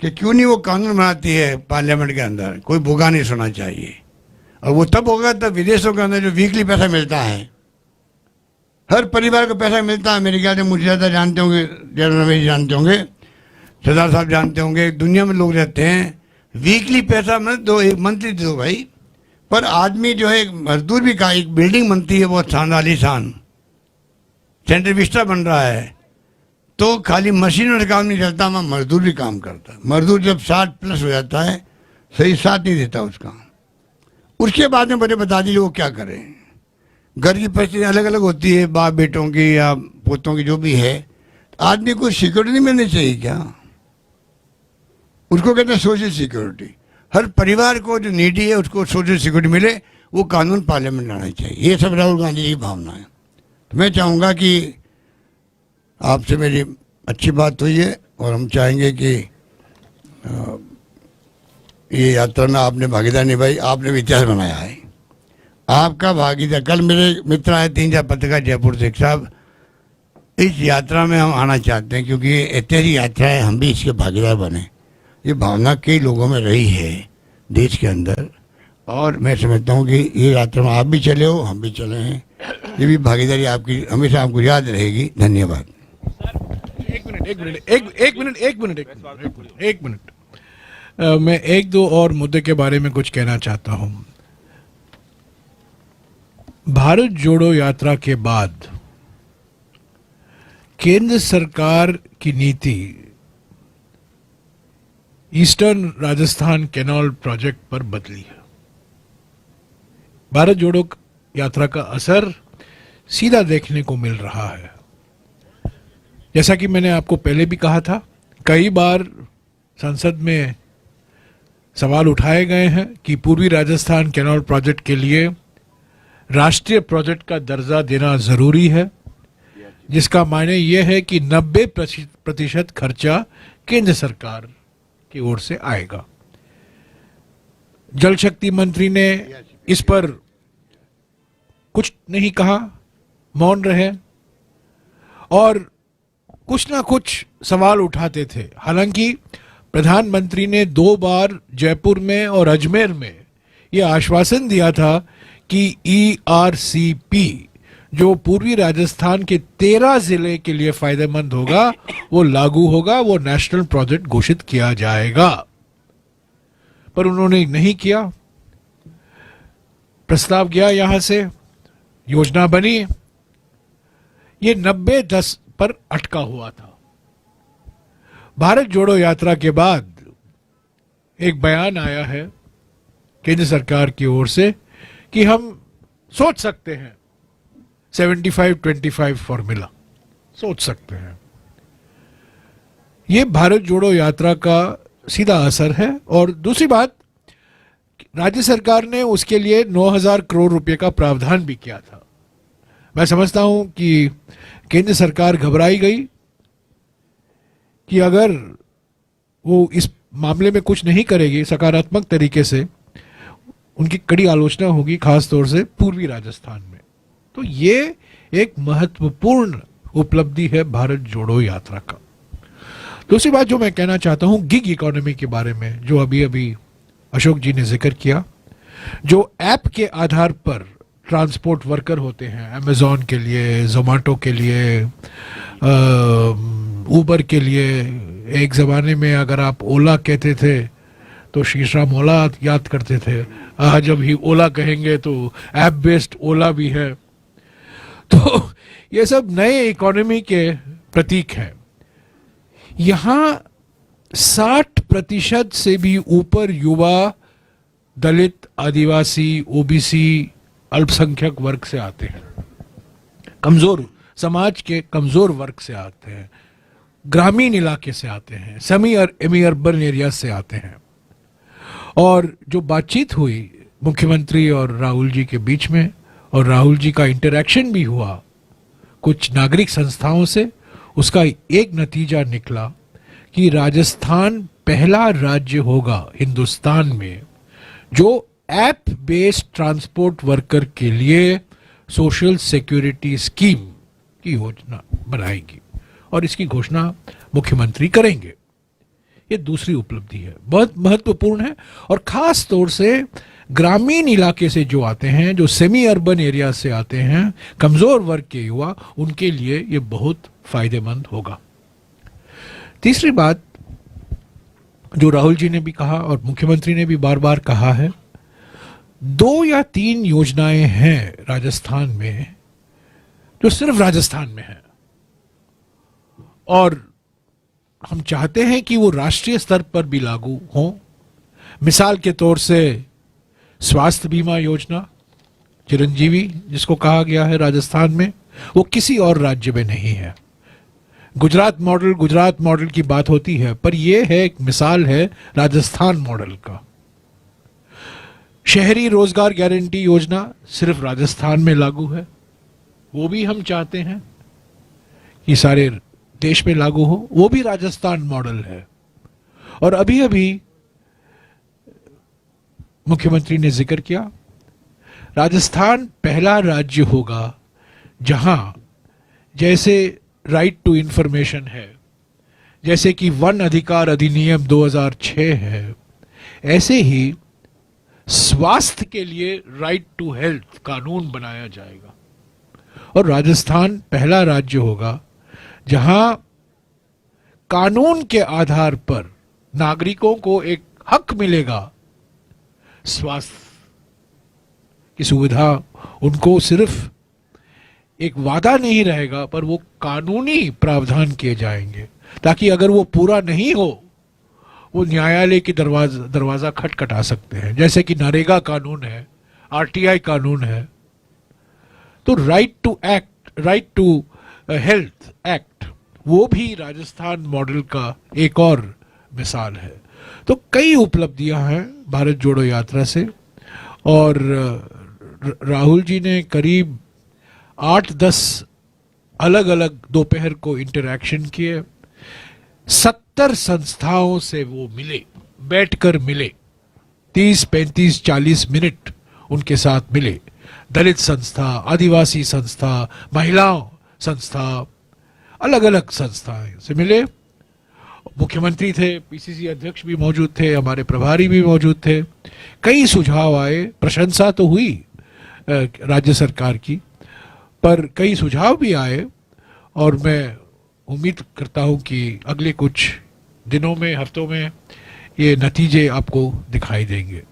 कि क्यों नहीं वो कानून बनाती है पार्लियामेंट के अंदर, कोई भूखा नहीं सोना चाहिए। और वो तब होगा तब विदेशों के अंदर जो वीकली पैसा मिलता है, हर परिवार को पैसा मिलता है। मेरे ख्याल से मुझे ज़्यादा जानते होंगे, जयराम रमेश जानते होंगे, सरदार साहब जानते होंगे, दुनिया में लोग रहते हैं वीकली पैसा मतलब दो, एक मंथली दो भाई। पर आदमी जो है, मजदूर भी का, एक बिल्डिंग बनती है बहुत शानदार, सेंट्रल विस्टा बन रहा है, तो खाली मशीनों से काम नहीं चलता, वहाँ मजदूर भी काम करता है। मजदूर जब 60+ हो जाता है, सही साथ नहीं देता उसका, उसके बाद में मुझे बता दीजिए वो क्या करें। घर की परिस्थिति अलग अलग होती है, बाप बेटों की या पोतों की जो भी है, आदमी को सिक्योरिटी नहीं मिलनी चाहिए क्या? उसको कहते हैं सोशल सिक्योरिटी। हर परिवार को जो नीडी है उसको सोशल सिक्योरिटी मिले, वो कानून पार्लियामेंट लाना चाहिए। ये सब राहुल गांधी की भावना है। तो मैं चाहूँगा कि आपसे मेरी अच्छी बात हुई है और हम चाहेंगे कि ये यात्रा में आपने भागीदारी निभाई, आपने भी इतिहास बनाया है। आपका भागीदार, कल मेरे मित्र आए 3-4 पत्रकार जयपुर से, साहब इस यात्रा में हम आना चाहते हैं क्योंकि ये ऐतिहासिक यात्रा है, हम भी इसके भागीदार बने। ये भावना कई लोगों में रही है देश के अंदर, और मैं समझता हूँ कि ये यात्रा में आप भी चले हो, हम भी चले हैं। ये भी भागीदारी आपकी हमेशा आपको याद रहेगी। धन्यवाद। एक मिनट मैं एक दो और मुद्दे के बारे में कुछ कहना चाहता हूं। भारत जोड़ो यात्रा के बाद केंद्र सरकार की नीति ईस्टर्न राजस्थान कैनाल प्रोजेक्ट पर बदली है। भारत जोड़ो यात्रा का असर सीधा देखने को मिल रहा है। जैसा कि मैंने आपको पहले भी कहा था, कई बार संसद में सवाल उठाए गए हैं कि पूर्वी राजस्थान कैनाल प्रोजेक्ट के लिए राष्ट्रीय प्रोजेक्ट का दर्जा देना जरूरी है, जिसका मायने यह है कि 90% खर्चा केंद्र सरकार की ओर से आएगा। जल शक्ति मंत्री ने इस पर कुछ नहीं कहा, मौन रहे और कुछ ना कुछ सवाल उठाते थे। हालांकि प्रधानमंत्री ने 2 बार जयपुर में और अजमेर में यह आश्वासन दिया था कि ERCP जो पूर्वी राजस्थान के 13 जिले के लिए फायदेमंद होगा, वो लागू होगा, वो नेशनल प्रोजेक्ट घोषित किया जाएगा। पर उन्होंने नहीं किया। प्रस्ताव गया यहां से, योजना बनी, ये 90-10 पर अटका हुआ था। भारत जोड़ो यात्रा के बाद एक बयान आया है केंद्र सरकार की ओर से कि हम सोच सकते हैं 75-25 फॉर्मूला सोच सकते हैं। यह भारत जोड़ो यात्रा का सीधा असर है। और दूसरी बात, राज्य सरकार ने उसके लिए 9,000 करोड़ रुपए का प्रावधान भी किया था। मैं समझता हूं कि केंद्र सरकार घबराई गई कि अगर वो इस मामले में कुछ नहीं करेगी सकारात्मक तरीके से, उनकी कड़ी आलोचना होगी, खास तौर से पूर्वी राजस्थान में। तो ये एक महत्वपूर्ण उपलब्धि है भारत जोड़ो यात्रा का। दूसरी बात जो मैं कहना चाहता हूं गिग इकोनॉमी के बारे में, जो अभी अभी अशोक जी ने जिक्र किया, जो ऐप के आधार पर ट्रांसपोर्ट वर्कर होते हैं, अमेजॉन के लिए, जोमेटो के लिए, ऊबर के लिए। एक जमाने में अगर आप ओला कहते थे तो शीशराम ओला याद करते थे, आज जब ही ओला कहेंगे तो ऐप बेस्ड ओला भी है। तो ये सब नए इकोनॉमी के प्रतीक हैं। यहां 60% से भी ऊपर युवा दलित, आदिवासी, ओबीसी, अल्पसंख्यक वर्ग से आते हैं, कमजोर समाज के कमजोर वर्ग से आते हैं, ग्रामीण इलाके से आते हैं, सेमी अर्बन एरिया से आते हैं। और जो बातचीत हुई मुख्यमंत्री और राहुल जी के बीच में, और राहुल जी का इंटरैक्शन भी हुआ कुछ नागरिक संस्थाओं से, उसका एक नतीजा निकला कि राजस्थान पहला राज्य होगा हिंदुस्तान में जो ऐप बेस्ड ट्रांसपोर्ट वर्कर के लिए सोशल सिक्योरिटी स्कीम की योजना बनाएगी, और इसकी घोषणा मुख्यमंत्री करेंगे। ये दूसरी उपलब्धि है, बहुत महत्वपूर्ण है। और खास तौर से ग्रामीण इलाके से जो आते हैं, जो सेमी अर्बन एरिया से आते हैं, कमजोर वर्ग के युवा, उनके लिए ये बहुत फायदेमंद होगा। तीसरी बात जो राहुल जी ने भी कहा और मुख्यमंत्री ने भी बार बार कहा है, 2 या 3 योजनाएं हैं राजस्थान में जो सिर्फ राजस्थान में है, और हम चाहते हैं कि वो राष्ट्रीय स्तर पर भी लागू हों। मिसाल के तौर से स्वास्थ्य बीमा योजना चिरंजीवी जिसको कहा गया है राजस्थान में, वो किसी और राज्य में नहीं है। गुजरात मॉडल की बात होती है, पर यह है एक मिसाल है राजस्थान मॉडल का। शहरी रोजगार गारंटी योजना सिर्फ राजस्थान में लागू है, वो भी हम चाहते हैं कि सारे देश में लागू हो, वो भी राजस्थान मॉडल है। और अभी अभी मुख्यमंत्री ने जिक्र किया, राजस्थान पहला राज्य होगा जहां जैसे राइट टू इंफॉर्मेशन है, जैसे कि वन अधिकार अधिनियम 2006 है, ऐसे ही स्वास्थ्य के लिए राइट टू हेल्थ कानून बनाया जाएगा। और राजस्थान पहला राज्य होगा जहां कानून के आधार पर नागरिकों को एक हक मिलेगा, स्वास्थ्य की सुविधा उनको सिर्फ एक वादा नहीं रहेगा, पर वो कानूनी प्रावधान किए जाएंगे, ताकि अगर वो पूरा नहीं हो वो न्यायालय की दरवाजा खटखटा सकते हैं, जैसे कि नरेगा कानून है, आरटीआई कानून है। तो राइट टू हेल्थ एक्ट, वो भी राजस्थान मॉडल का एक और मिसाल है। तो कई उपलब्धियां हैं भारत जोड़ो यात्रा से, और राहुल जी ने करीब 8-10 अलग अलग दोपहर को इंटरैक्शन किए, 70 संस्थाओं से वो मिले, बैठकर मिले, 30, 35, 40 मिनट उनके साथ मिले। दलित संस्था, आदिवासी संस्था, महिलाओं संस्था, अलग अलग संस्थाएं से मिले। मुख्यमंत्री थे, पीसीसी अध्यक्ष भी मौजूद थे, हमारे प्रभारी भी मौजूद थे। कई सुझाव आए, प्रशंसा तो हुई राज्य सरकार की, पर कई सुझाव भी आए, और मैं उम्मीद करता हूं कि अगले कुछ दिनों में, हफ्तों में ये नतीजे आपको दिखाई देंगे।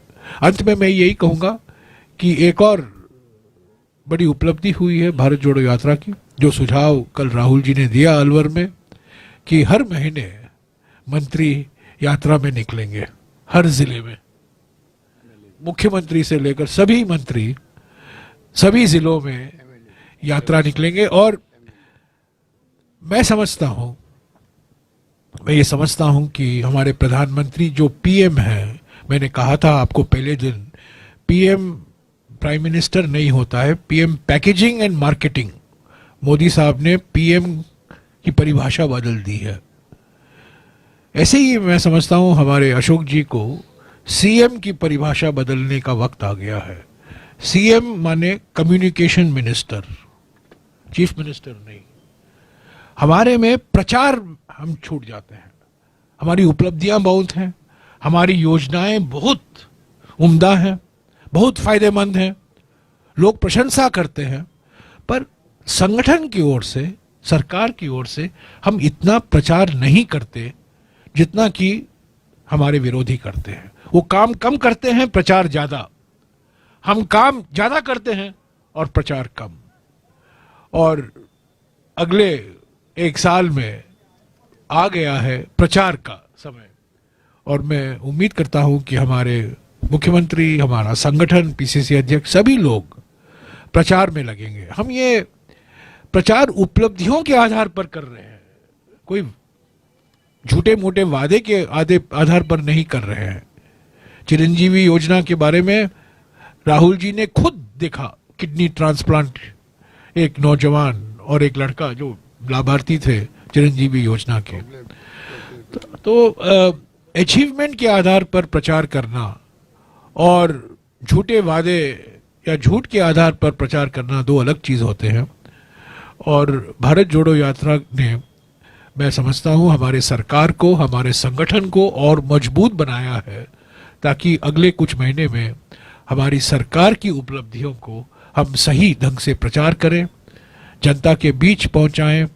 अंत में मैं यही कहूंगा कि एक और बड़ी उपलब्धि हुई है भारत जोड़ो यात्रा की, जो सुझाव कल राहुल जी ने दिया अलवर में, कि हर महीने मंत्री यात्रा में निकलेंगे, हर जिले में, मुख्यमंत्री से लेकर सभी मंत्री सभी जिलों में यात्रा निकलेंगे। और मैं ये समझता हूं कि हमारे प्रधानमंत्री जो पीएम है, मैंने कहा था आपको पहले दिन, पीएम प्राइम मिनिस्टर नहीं होता है, PM packaging and marketing. Modi साहब ने पीएम की परिभाषा बदल दी है। ऐसे ही मैं समझता हूं हमारे अशोक जी को सीएम की परिभाषा बदलने का वक्त आ गया है। सीएम माने कम्युनिकेशन मिनिस्टर, चीफ मिनिस्टर नहीं। हमारे में प्रचार हम छूट जाते हैं। हमारी उपलब्धियां बहुत हैं, हमारी योजनाएं बहुत उम्दा हैं, बहुत फायदेमंद हैं, लोग प्रशंसा करते हैं, पर संगठन की ओर से, सरकार की ओर से हम इतना प्रचार नहीं करते जितना कि हमारे विरोधी करते हैं। वो काम कम करते हैं, प्रचार ज्यादा। हम काम ज्यादा करते हैं और प्रचार कम। और अगले एक साल में आ गया है प्रचार का समय, और मैं उम्मीद करता हूं कि हमारे मुख्यमंत्री, हमारा संगठन, पीसीसी अध्यक्ष, सभी लोग प्रचार में लगेंगे। हम ये प्रचार उपलब्धियों के आधार पर कर रहे हैं, कोई झूठे मोटे वादे के आधार पर नहीं कर रहे हैं। चिरंजीवी योजना के बारे में राहुल जी ने खुद देखा, किडनी ट्रांसप्लांट, एक नौजवान और एक लड़का जो लाभार्थी थे चिरंजीवी योजना के। तो अचीवमेंट के आधार पर प्रचार करना और झूठे वादे या झूठ के आधार पर प्रचार करना दो अलग चीज होते हैं। और भारत जोड़ो यात्रा ने, मैं समझता हूं, हमारे सरकार को, हमारे संगठन को और मजबूत बनाया है, ताकि अगले कुछ महीने में हमारी सरकार की उपलब्धियों को हम सही ढंग से प्रचार करें, जनता के बीच पहुंचाएं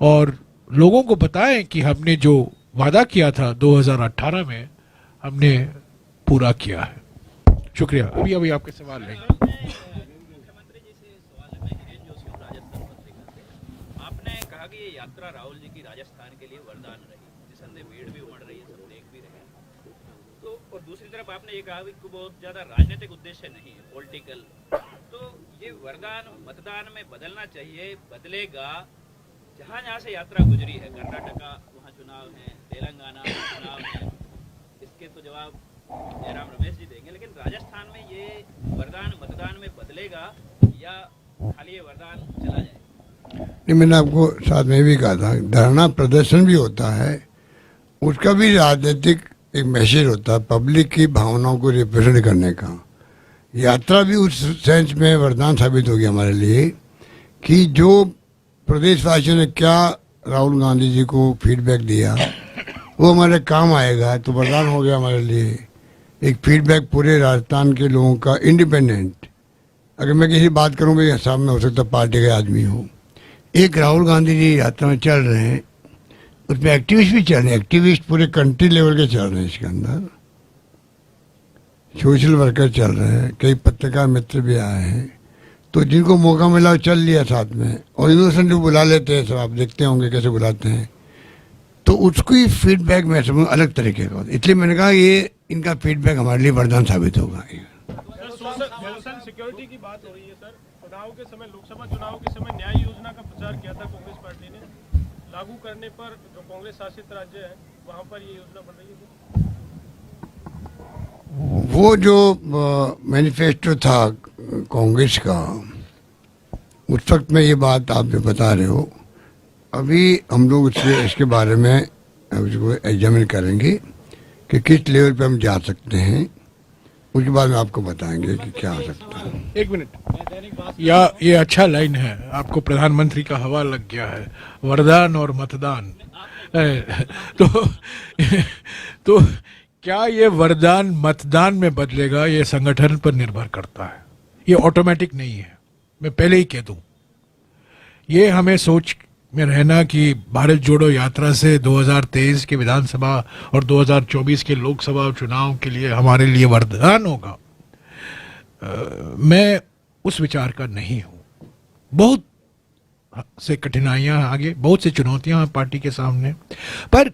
और लोगों को बताएं कि हमने जो वादा किया था 2018 में, हमने पूरा किया है। शुक्रिया। अभी आपके सवाल नहीं। मुख्यमंत्री जी से सवाल में है जो राजस्थान पत्रिका, आपने कहा कि ये यात्रा राहुल जी की राजस्थान के लिए वरदान रही, निसंदेह भीड़ भी उमड़ रही है, सब देख भी रहे हैं। तो और दूसरी तरफ आपने ये कहा कि बहुत ज्यादा राजनीतिक उद्देश्य नहीं है, पॉलिटिकल, तो ये वरदान मतदान में बदलना चाहिए, बदलेगा। जहाँ जहाँ से यात्रा गुजरी है, कर्नाटका वहाँ चुनाव है, तेलंगाना में चुनाव है, इसके तो जवाब जयराम रमेश जी देंगे, लेकिन राजस्थान में ये वरदान मतदान में बदलेगा या खाली ये वरदान चला जाएगा? नहीं, मैंने आपको साथ में भी कहा था, धरना प्रदर्शन भी होता है, उसका भी राजनीतिक एक मैसेज होता है, पब्लिक की भावनाओं को रिप्रेजेंट करने का। यात्रा भी उस सेंस में वरदान साबित हो गया हमारे लिए कि जो प्रदेशवासियों ने क्या राहुल गांधी जी को फीडबैक दिया वो हमारे काम आएगा, तो वरदान हो गया हमारे लिए एक फीडबैक पूरे राजस्थान के लोगों का इंडिपेंडेंट। अगर मैं किसी बात करूँ भाई हिसाब में हो सकता पार्टी के आदमी हो, एक राहुल गांधी जी यात्रा में चल रहे हैं, उसमें एक्टिविस्ट भी चल रहे हैं, एक्टिविस्ट पूरे कंट्री लेवल के चल रहे हैं, इसके अंदर सोशल वर्कर चल रहे हैं, कई पत्रकार मित्र भी आए हैं, तो जिनको मौका मिला चल लिया साथ में, और इनोसेंट बुला लेते हैं सब, आप देखते होंगे कैसे बुलाते हैं, तो उसको ही फीडबैक मैं समझ अलग तरीके का। इसलिए मैंने कहा ये इनका फीडबैक हमारे लिए वरदान साबित होगा। सोशल सिक्योरिटी की बात हो रही है सर, चुनाव के समय, लोकसभा चुनाव के समय न्याय योजना का प्रचार किया था कांग्रेस पार्टी ने, लागू करने पर जो कांग्रेस शासित राज्य है वहां पर ये योजना बन रही है। वो जो मैनिफेस्टो था कांग्रेस का, उस वक्त में ये बात आप जो बता रहे हो, अभी हम लोग इसके बारे में उसको एग्जामिन करेंगे कि किस लेवल पे हम जा सकते हैं, उसके बाद में आपको बताएंगे कि क्या हो सकता है। एक मिनट, या ये अच्छा लाइन है, आपको प्रधानमंत्री का हवा लग गया है, वरदान और मतदान। तो क्या ये वरदान मतदान में बदलेगा, ये संगठन पर निर्भर करता है, ये ऑटोमेटिक नहीं है। मैं पहले ही कह दूं, ये हमें सोच में रहना कि भारत जोड़ो यात्रा से 2023 के विधानसभा और 2024 के लोकसभा चुनाव के लिए हमारे लिए वरदान होगा, मैं उस विचार का नहीं हूं। बहुत से कठिनाइयां आगे, बहुत से चुनौतियां हैं पार्टी के सामने, पर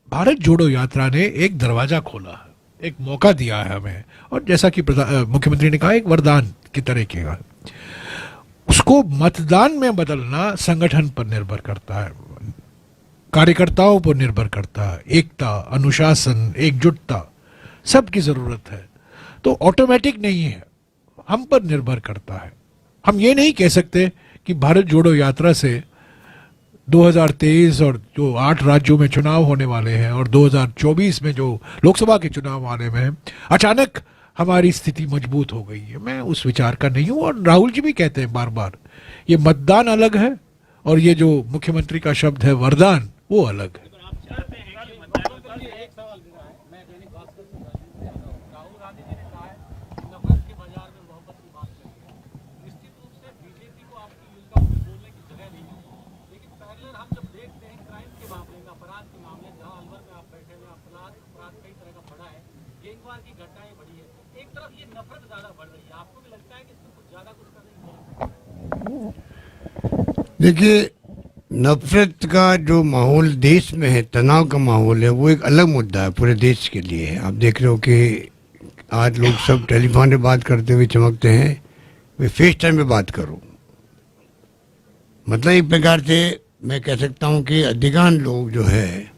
भारत जोड़ो यात्रा ने एक दरवाजा खोला है, एक मौका दिया है हमें, और जैसा कि मुख्यमंत्री ने कहा, एक वरदान की तरह किया। उसको मतदान में बदलना संगठन पर निर्भर करता है, कार्यकर्ताओं पर निर्भर करता है, एकता, अनुशासन, एकजुटता सबकी जरूरत है, तो ऑटोमेटिक नहीं है, हम पर निर्भर करता है। हम ये नहीं कह सकते कि भारत जोड़ो यात्रा से 2023 और जो 8 राज्यों में चुनाव होने वाले हैं और 2024 में जो लोकसभा के चुनाव आने में अचानक हमारी स्थिति मजबूत हो गई है। मैं उस विचार का नहीं हूं, और राहुल जी भी कहते हैं बार बार, ये मतदान अलग है और ये जो मुख्यमंत्री का शब्द है वरदान, वो अलग है। देखिए, नफरत का जो माहौल देश में है, तनाव का माहौल है, वो एक अलग मुद्दा है पूरे देश के लिए। आप देख रहे हो कि आज लोग सब टेलीफोन पे बात करते हुए चमकते हैं, वे फेस टाइम पे बात करो। मतलब एक प्रकार से मैं कह सकता हूँ कि अधिकांश लोग जो है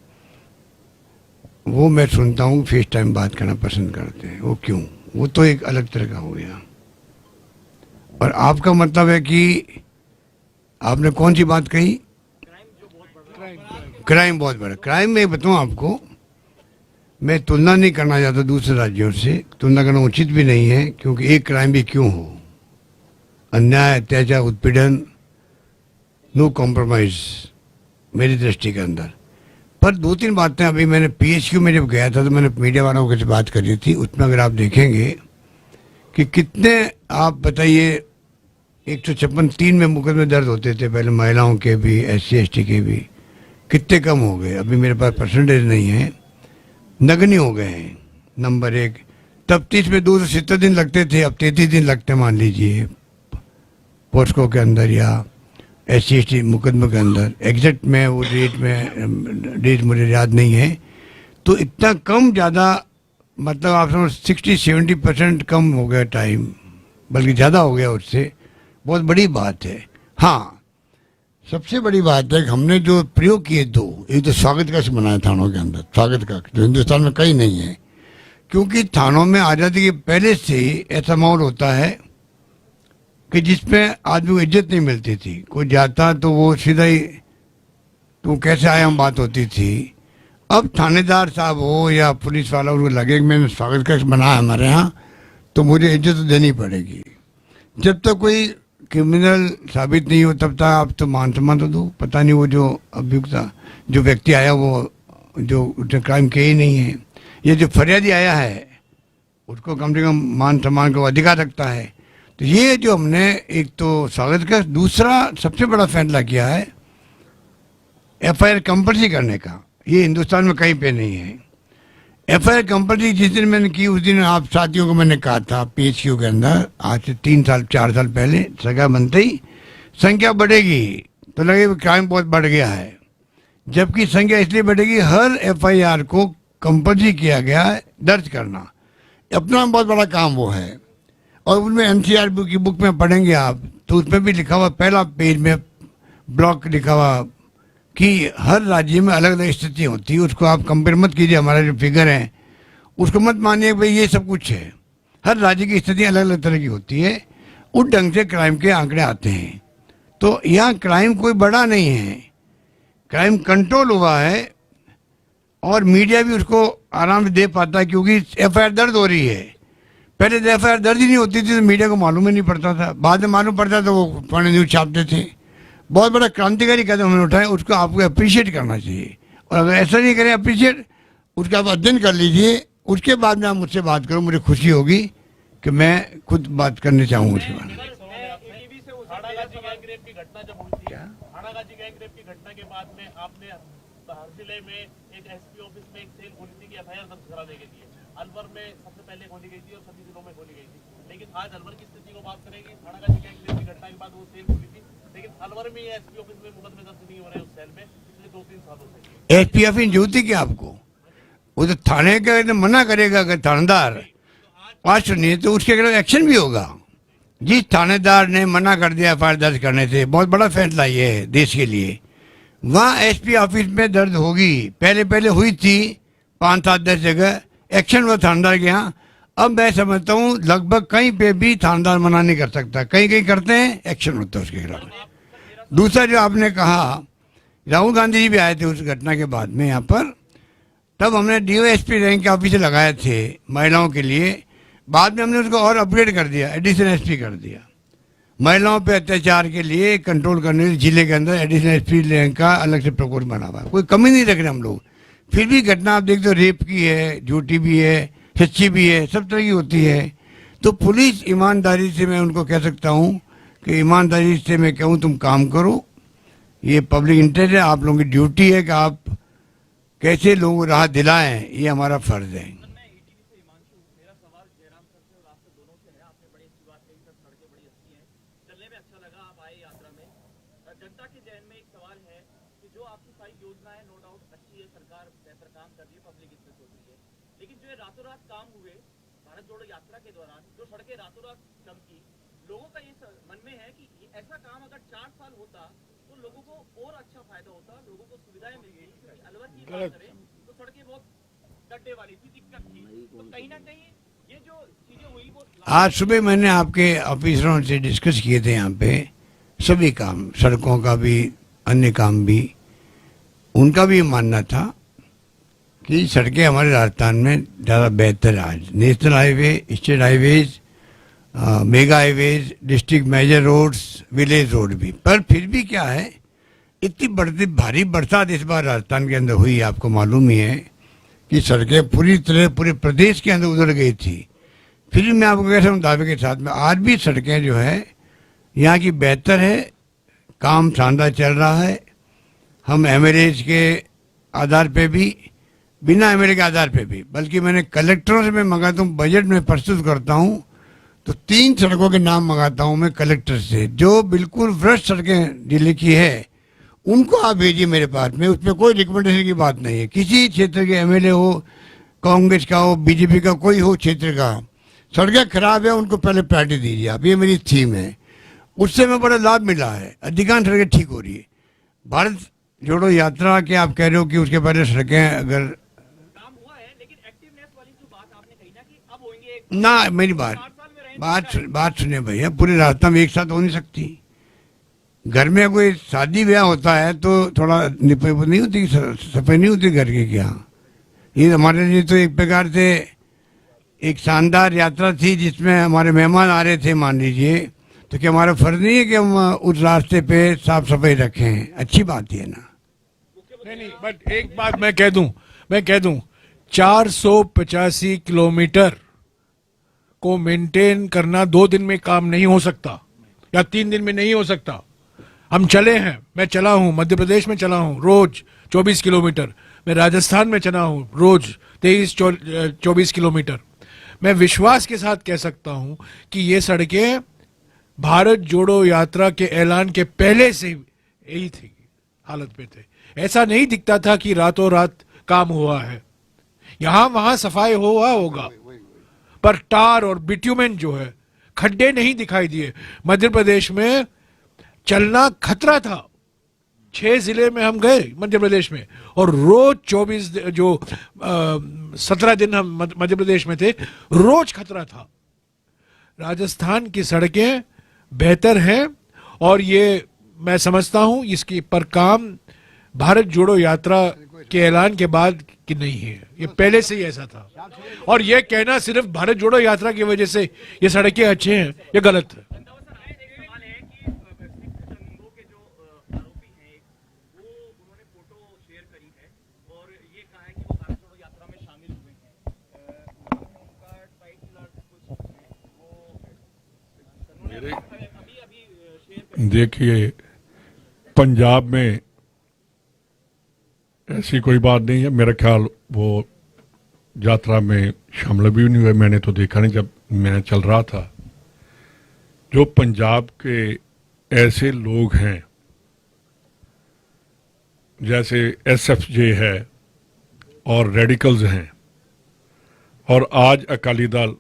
वो मैं सुनता हूँ फेस टाइम बात करना पसंद करते हैं। वो क्यों? वो तो एक अलग तरह का हो गया। और आपका मतलब है कि आपने कौन सी बात कही? क्राइम बहुत बड़ा। क्राइम में बताऊँ आपको, मैं तुलना नहीं करना चाहता दूसरे राज्यों से, तुलना करना उचित भी नहीं है, क्योंकि एक क्राइम भी क्यों हो, अन्याय, अत्याचार, उत्पीड़न, नो कॉम्प्रोमाइज मेरी दृष्टि के अंदर। पर 2-3 बातें अभी मैंने PHQ में जब गया था तो मैंने मीडिया वालों से बात करी थी, उसमें अगर आप देखेंगे कि कितने, आप बताइए 156-3 में मुकदमे दर्ज होते थे पहले, महिलाओं के भी, SC ST के भी, कितने कम हो गए। अभी मेरे पास परसेंटेज नहीं है, नगण्य हो गए हैं। नंबर 1, तब 30 में 270 दिन लगते थे, अब 33 दिन लगते मान लीजिए पोस्को के अंदर या SC ST मुकदमे के अंदर। एग्जैक्ट में वो डेट मुझे याद नहीं है। तो इतना कम ज़्यादा मतलब आप समझ 60-70% कम हो गया टाइम, बल्कि ज़्यादा हो गया उससे, बहुत बड़ी बात है। हाँ, सबसे बड़ी बात है कि हमने जो प्रयोग किए दो, एक तो स्वागत कक्ष बनाया थानों के अंदर, स्वागत कक्ष जो हिंदुस्तान में कहीं नहीं है, क्योंकि थानों में आज़ादी के पहले से ऐसा माहौल होता है कि जिसमें आदमी को इज्जत नहीं मिलती थी। कोई जाता तो वो सीधा ही तू कैसे आया हम बात होती थी। अब थानेदार साहब हो या पुलिस वाला, उनको लगे कि मैंने स्वागत कक्ष बनाया हमारे यहाँ, तो मुझे इज्जत तो देनी पड़ेगी। जब तक कोई क्रिमिनल साबित नहीं हो तब तक आप तो मान सम्मान तो दो। पता नहीं वो जो अभियुक्त जो व्यक्ति आया वो जो उसने क्राइम किया ही नहीं है, ये जो फरियादी आया है उसको कम से कम मान सम्मान का अधिकार रखता है। तो ये जो हमने एक तो स्वागत का, दूसरा सबसे बड़ा फैसला किया है FIR कंपल्सरी करने का। ये हिंदुस्तान में कहीं पे नहीं है। FIR कंपल्सरी जिस दिन मैंने की उस दिन आप साथियों को मैंने कहा था PHQ के अंदर, आज से 3-4 साल पहले, सजा बनते ही संख्या बढ़ेगी तो लगे क्राइम बहुत बढ़ गया है, जबकि संख्या इसलिए बढ़ेगी हर FIR को कंपल्सरी किया गया है दर्ज करना। अपना बहुत बड़ा काम वो है। और उनमें NCR की बुक में पढ़ेंगे आप तो उसमें भी लिखा हुआ, पहला पेज में ब्लॉक लिखा हुआ कि हर राज्य में अलग अलग स्थिति होती है। उसको आप कंपेयर मत कीजिए, हमारा जो फिगर है उसको मत मानिए भाई ये सब कुछ है। हर राज्य की स्थिति अलग अलग तरह की होती है, उस ढंग से क्राइम के आंकड़े आते हैं। तो यहाँ क्राइम कोई बड़ा नहीं है, क्राइम कंट्रोल हुआ है और मीडिया भी उसको आराम से दे पाता है, क्योंकि FIR दर्ज हो रही है। पहले तो FIR दर्ज ही नहीं होती थी तो मीडिया को मालूम ही नहीं पड़ता था, बाद में मालूम पड़ता तो वो पुराने न्यूज़ छापते थे। बहुत बड़ा क्रांतिकारी कदम हमने उठाए, उसको आपको अप्रिशिएट करना चाहिए। और अगर ऐसा नहीं करें अप्रिशिएट, उसका आप अध्ययन कर लीजिए, उसके बाद में आप मुझसे बात करो, मुझे खुशी होगी कि मैं खुद बात करने चाहूँगा उसके बारे में। हाड़ागाजी गैंग रेप की घटना के बाद में आपने हर जिले में एक SP ऑफिस में एक सेल खोली थी कि FIR दर्ज कराने के लिए। अलवर में सबसे पहले खोली गई थी और सभी जिलों में खोली गई थी, लेकिन आज अलवर की स्थिति को बात करेंगे। हाड़ागाजी गैंग रेप की घटना के बाद वो सेल खुली थी, लेकिन अलवर में SP ऑफिस में मुकदमे दर्ज नहीं हो रहे उस सेल में पिछले 2-3 सालों से। SP ऑफिस जरूरत क्या आपको? वो तो थाने का मना करेगा, अगर थानेदार बात सुनिए तो उसके खिलाफ एक्शन भी होगा। जिस थानेदार ने मना कर दिया FIR दर्ज करने से, बहुत बड़ा फैसला ये है देश के लिए, वहाँ SP ऑफिस में दर्ज होगी। पहले हुई थी 5-7-10 जगह, एक्शन हुआ थानेदार के यहाँ। अब मैं समझता हूँ लगभग कहीं पे भी थानेदार मना नहीं कर सकता, कहीं कहीं करते हैं, एक्शन होता है उसके खिलाफ। दूसरा जो आपने कहा, राहुल गांधी जी भी आए थे उस घटना के बाद में यहाँ पर, तब हमने DOSP रैंक के ऑफिसर लगाए थे महिलाओं के लिए। बाद में हमने उसको और अपग्रेड कर दिया, एडिशनल SP कर दिया। महिलाओं पे अत्याचार के लिए कंट्रोल करने के लिए जिले के अंदर एडिशनल SP रैंक का अलग से प्रकोष्ठ बना हुआ है। कोई कमी नहीं रख रहे हम लोग। फिर भी घटना आप देखते हो, रेप की है, झूठी भी है, सच्ची भी है, सब तरह की होती है। तो पुलिस ईमानदारी से, मैं उनको कह सकता हूँ कि ईमानदारी से मैं कहूँ तुम काम करो, ये पब्लिक इंटरेस्ट है, आप लोगों की ड्यूटी है कि आप कैसे लोगों को राहत दिलाएं, ये हमारा फर्ज है। जनता के जहन में एक सवाल है कि जो आपकी सारी योजनाएं नो डाउट अच्छी है, सरकार बेहतर काम कर रही है, पब्लिक इससे सोच रही है, लेकिन जो ये रातों रात काम हुए भारत जोड़ो यात्रा के दौरान, जो सड़कें रातों रात चमकी, लोगों का ये मन में है कि ऐसा काम अगर 4 साल होता तो लोगों को और अच्छा फायदा होता, लोगों को सुविधाएं मिलती। क्योंकि अलवर की बात करें तो सड़कें बहुत गड्ढे वाली थी, दिक्कत थी, तो कहीं ना कहीं ये जो चीजें हुई वो। आज सुबह मैंने आपके ऑफिसरों से डिस्कस किए थे यहाँ पे, सभी काम, सड़कों का भी, अन्य काम भी, उनका भी मानना था कि सड़कें हमारे राजस्थान में ज़्यादा बेहतर है। आज national highway, state highways, mega highways, district major roads, village road भी। पर फिर भी क्या है, इतनी बढ़ती भारी बरसात इस बार राजस्थान के अंदर हुई, आपको मालूम ही है कि सड़कें पूरी तरह पूरे प्रदेश के अंदर उधड़ गई थी। फिर भी मैं आपको कह सकता हूँ दावे के साथ में, आज भी सड़कें जो है यहाँ की बेहतर है, काम शानदार चल रहा है। हम MLAs के आधार पे भी, बिना MLA के आधार पे भी, बल्कि मैंने कलेक्टरों से मैं मंगाता हूँ, बजट में प्रस्तुत करता हूँ तो 3 सड़कों के नाम मंगाता हूँ मैं कलेक्टर से, जो बिल्कुल भ्रष्ट सड़कें जिले की है, उनको आप भेजिए मेरे पास में। उसमें कोई रिकमेंडेशन की बात नहीं है। किसी क्षेत्र के MLA हो, कांग्रेस का हो, बीजेपी का, कोई हो क्षेत्र का, सड़कें खराब है उनको पहले प्रायोरिटी दीजिए आप, ये मेरी थीम है। उससे हमें बड़ा लाभ मिला है, अधिकांश सड़कें ठीक हो रही है। भारत जोड़ो यात्रा के आप कह रहे हो कि उसके पहले सड़कें अगर काम हुआ है, लेकिन एक्टिवनेस वाली जो बात आपने कही ना कि अब होंगे ना, मेरी बात सुनिए भैया, पूरे रास्ता में एक साथ हो नहीं सकती। घर में कोई शादी ब्याह होता है तो थोड़ा निपे नहीं होती, सफाई नहीं होती घर की क्या। ये हमारे लिए तो एक प्रकार से एक शानदार यात्रा थी जिसमें हमारे मेहमान आ रहे थे, मान लीजिए, तो क्या हमारा फर्ज नहीं है कि हम उस रास्ते पे साफ सफाई रखें? अच्छी बात है ना। नहीं, बट एक बात मैं कह दूं 485 किलोमीटर को मेंटेन करना 2 दिन में काम नहीं हो सकता या 3 दिन में नहीं हो सकता। हम चले हैं, मैं चला हूं, मध्य प्रदेश में चला हूं रोज 24 किलोमीटर, मैं राजस्थान में चला हूं रोज 23-24 किलोमीटर। मैं विश्वास के साथ कह सकता हूं कि ये सड़कें भारत जोड़ो यात्रा के ऐलान के पहले से यही थी, हालत में थे। ऐसा नहीं दिखता था कि रातों रात काम हुआ है, यहां वहां सफाई हुआ होगा, पर टार और बिट्यूमेन जो है, खड्डे नहीं दिखाई दिए। मध्य प्रदेश में चलना खतरा था। 6 जिले में हम गए मध्य प्रदेश में, और रोज 17 दिन हम मध्य प्रदेश में थे, रोज खतरा था। राजस्थान की सड़कें बेहतर हैं, और ये मैं समझता हूं इसकी पर काम भारत जोड़ो यात्रा के ऐलान के बाद कि नहीं है, ये पहले से ही ऐसा था। और ये कहना सिर्फ भारत जोड़ो यात्रा की वजह से ये सड़कें अच्छे हैं, ये गलत है। देखिए, पंजाब में ऐसी कोई बात नहीं है, मेरा ख्याल वो यात्रा में शामिल भी नहीं हुए, मैंने तो देखा नहीं जब मैं चल रहा था। जो पंजाब के ऐसे लोग हैं जैसे SFJ है और रेडिकल्स हैं, और आज अकाली दल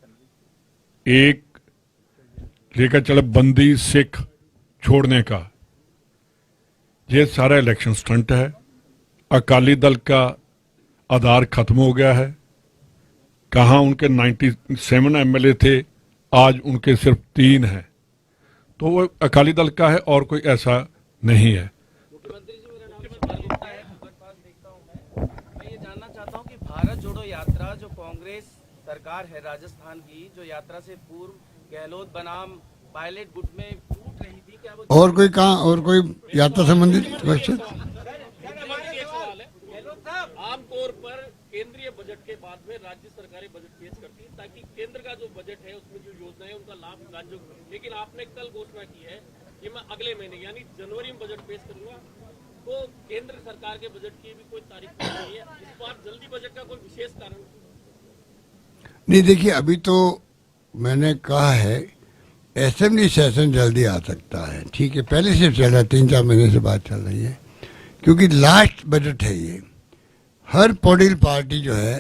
एक लेकर चले बंदी सिख छोड़ने का, ये सारा इलेक्शन स्टंट है। अकाली दल का आधार खत्म हो गया है। कहाँ उनके 97 MLA थे, आज उनके सिर्फ 3 हैं, तो वो अकाली दल का है और कोई ऐसा नहीं है। मुख्यमंत्री जी, मेरा नाम गुप्ता है, देखता हूं मैं ये जानना चाहता हूं कि भारत जोड़ो यात्रा जो कांग्रेस सरकार है राजस्थान की, जो यात्रा से पूर्व गहलोत बनाम पायलट गुट में टूट रही थी, क्या वो और कोई कहाँ, और कोई यात्रा संबंधित क्वेश्चन? आमतौर पर केंद्रीय बजट के बाद में राज्य सरकारें बजट पेश करती है ताकि केंद्र का जो बजट है उसमें जो योजनाएं उनका लाभ राज्यों को मिले। लेकिन आपने कल घोषणा की है कि मैं अगले महीने यानी जनवरी में बजट पेश करूंगा, तो केंद्र सरकार के बजट की भी कोई तारीख नहीं है। इस बार जल्दी बजट का कोई विशेष कारण नहीं? देखिए, अभी तो मैंने कहा है असेंबली सेशन जल्दी आ सकता है, ठीक है, पहले से चल रहा है, 3-4 महीने से बात चल रही है, क्योंकि लास्ट बजट है ये। हर पॉलिटिकल पार्टी जो है,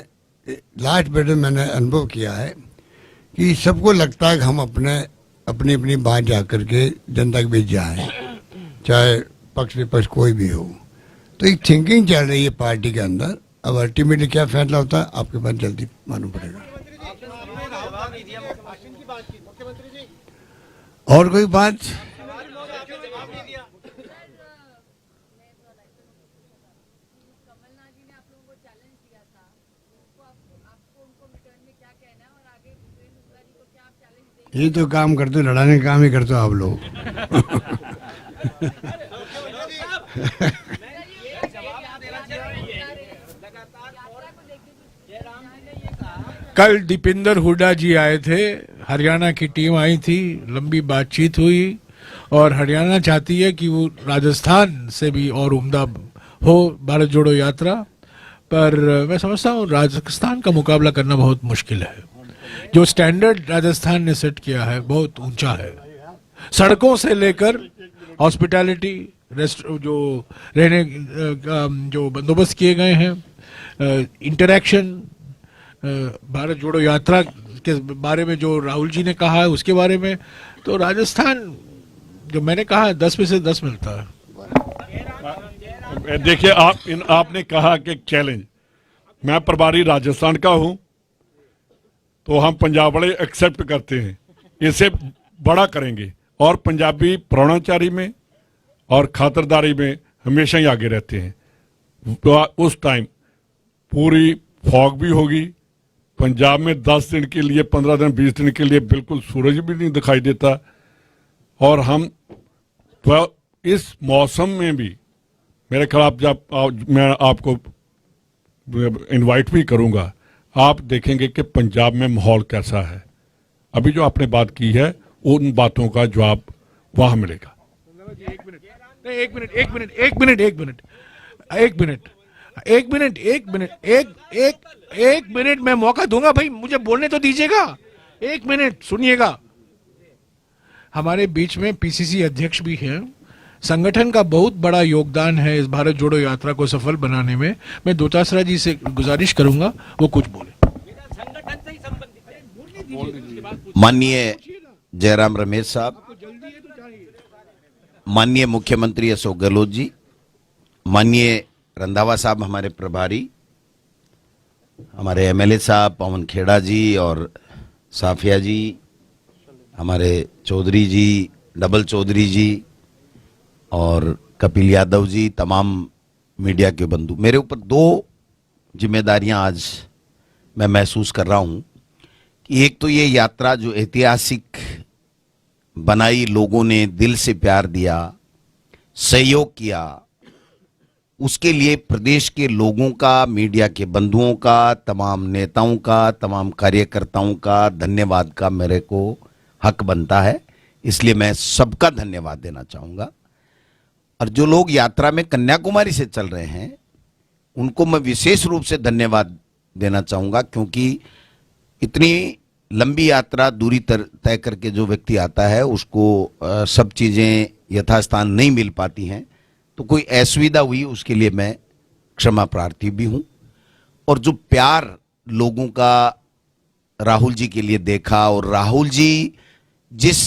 लास्ट बजट मैंने अनुभव किया है कि सबको लगता है कि हम अपनी अपनी बात जा करके जनता के बीच जाएं, चाहे पक्ष विपक्ष कोई भी हो। तो एक थिंकिंग चल रही है पार्टी के अंदर। अब अल्टीमेटली क्या फैसला होता है आपके पास जल्दी मालूम पड़ेगा। और कोई बात? ये तो काम करते हो, लड़ाने का काम ही करते हो आप लोग। कल दीपेंद्र हुड्डा जी आए थे, हरियाणा की टीम आई थी, लंबी बातचीत हुई, और हरियाणा चाहती है कि वो राजस्थान से भी और उम्दा हो भारत जोड़ो यात्रा। पर मैं समझता हूँ राजस्थान का मुकाबला करना बहुत मुश्किल है। जो स्टैंडर्ड राजस्थान ने सेट किया है बहुत ऊंचा है, सड़कों से लेकर हॉस्पिटैलिटी, जो रहने जो बंदोबस्त किए गए हैं, इंटरैक्शन, भारत जोड़ो यात्रा के बारे में जो राहुल जी ने कहा है उसके बारे में, तो राजस्थान जो मैंने कहा 10 में से 10 मिलता है। देखिए, आपने कहा कि चैलेंज, मैं प्रभारी राजस्थान का हूं, तो हम पंजाब वाले एक्सेप्ट करते हैं, इसे बड़ा करेंगे और पंजाबी प्रौणाचारी में और खातिरदारी में हमेशा ही आगे रहते हैं। तो उस टाइम पूरी फॉग भी होगी पंजाब में, 10 दिन के लिए, 15 दिन, 20 दिन के लिए बिल्कुल सूरज भी नहीं दिखाई देता, और हम तो इस मौसम में भी मेरे ख्याल जब मैं आपको इनवाइट भी करूंगा, आप देखेंगे कि पंजाब में माहौल कैसा है। अभी जो आपने बात की है उन बातों का जवाब वहां मिलेगा। एक मिनट मैं मौका दूंगा भाई, मुझे बोलने तो दीजिएगा। 1 मिनट सुनिएगा। हमारे बीच में पीसीसी अध्यक्ष भी हैं, संगठन का बहुत बड़ा योगदान है इस भारत जोड़ो यात्रा को सफल बनाने में। मैं दोतासरा जी से गुजारिश करूंगा वो कुछ बोले। माननीय जयराम रमेश साहब, माननीय मुख्यमंत्री अशोक गहलोत जी, माननीय रंधावा साहब हमारे प्रभारी, हमारे एमएलए साहब पवन खेड़ा जी और साफिया जी, हमारे चौधरी जी, डबल चौधरी जी और कपिल यादव जी, तमाम मीडिया के बंधु, मेरे ऊपर 2 जिम्मेदारियां आज मैं महसूस कर रहा हूं कि एक तो ये यात्रा जो ऐतिहासिक बनाई, लोगों ने दिल से प्यार दिया, सहयोग किया, उसके लिए प्रदेश के लोगों का, मीडिया के बंधुओं का, तमाम नेताओं का, तमाम कार्यकर्ताओं का धन्यवाद का मेरे को हक बनता है। इसलिए मैं सबका धन्यवाद देना चाहूंगा। और जो लोग यात्रा में कन्याकुमारी से चल रहे हैं उनको मैं विशेष रूप से धन्यवाद देना चाहूंगा, क्योंकि इतनी लंबी यात्रा दूरी तय करके जो व्यक्ति आता है उसको सब चीजें यथास्थान नहीं मिल पाती हैं, तो कोई असुविधा हुई उसके लिए मैं क्षमा प्रार्थी भी हूं। और जो प्यार लोगों का राहुल जी के लिए देखा, और राहुल जी जिस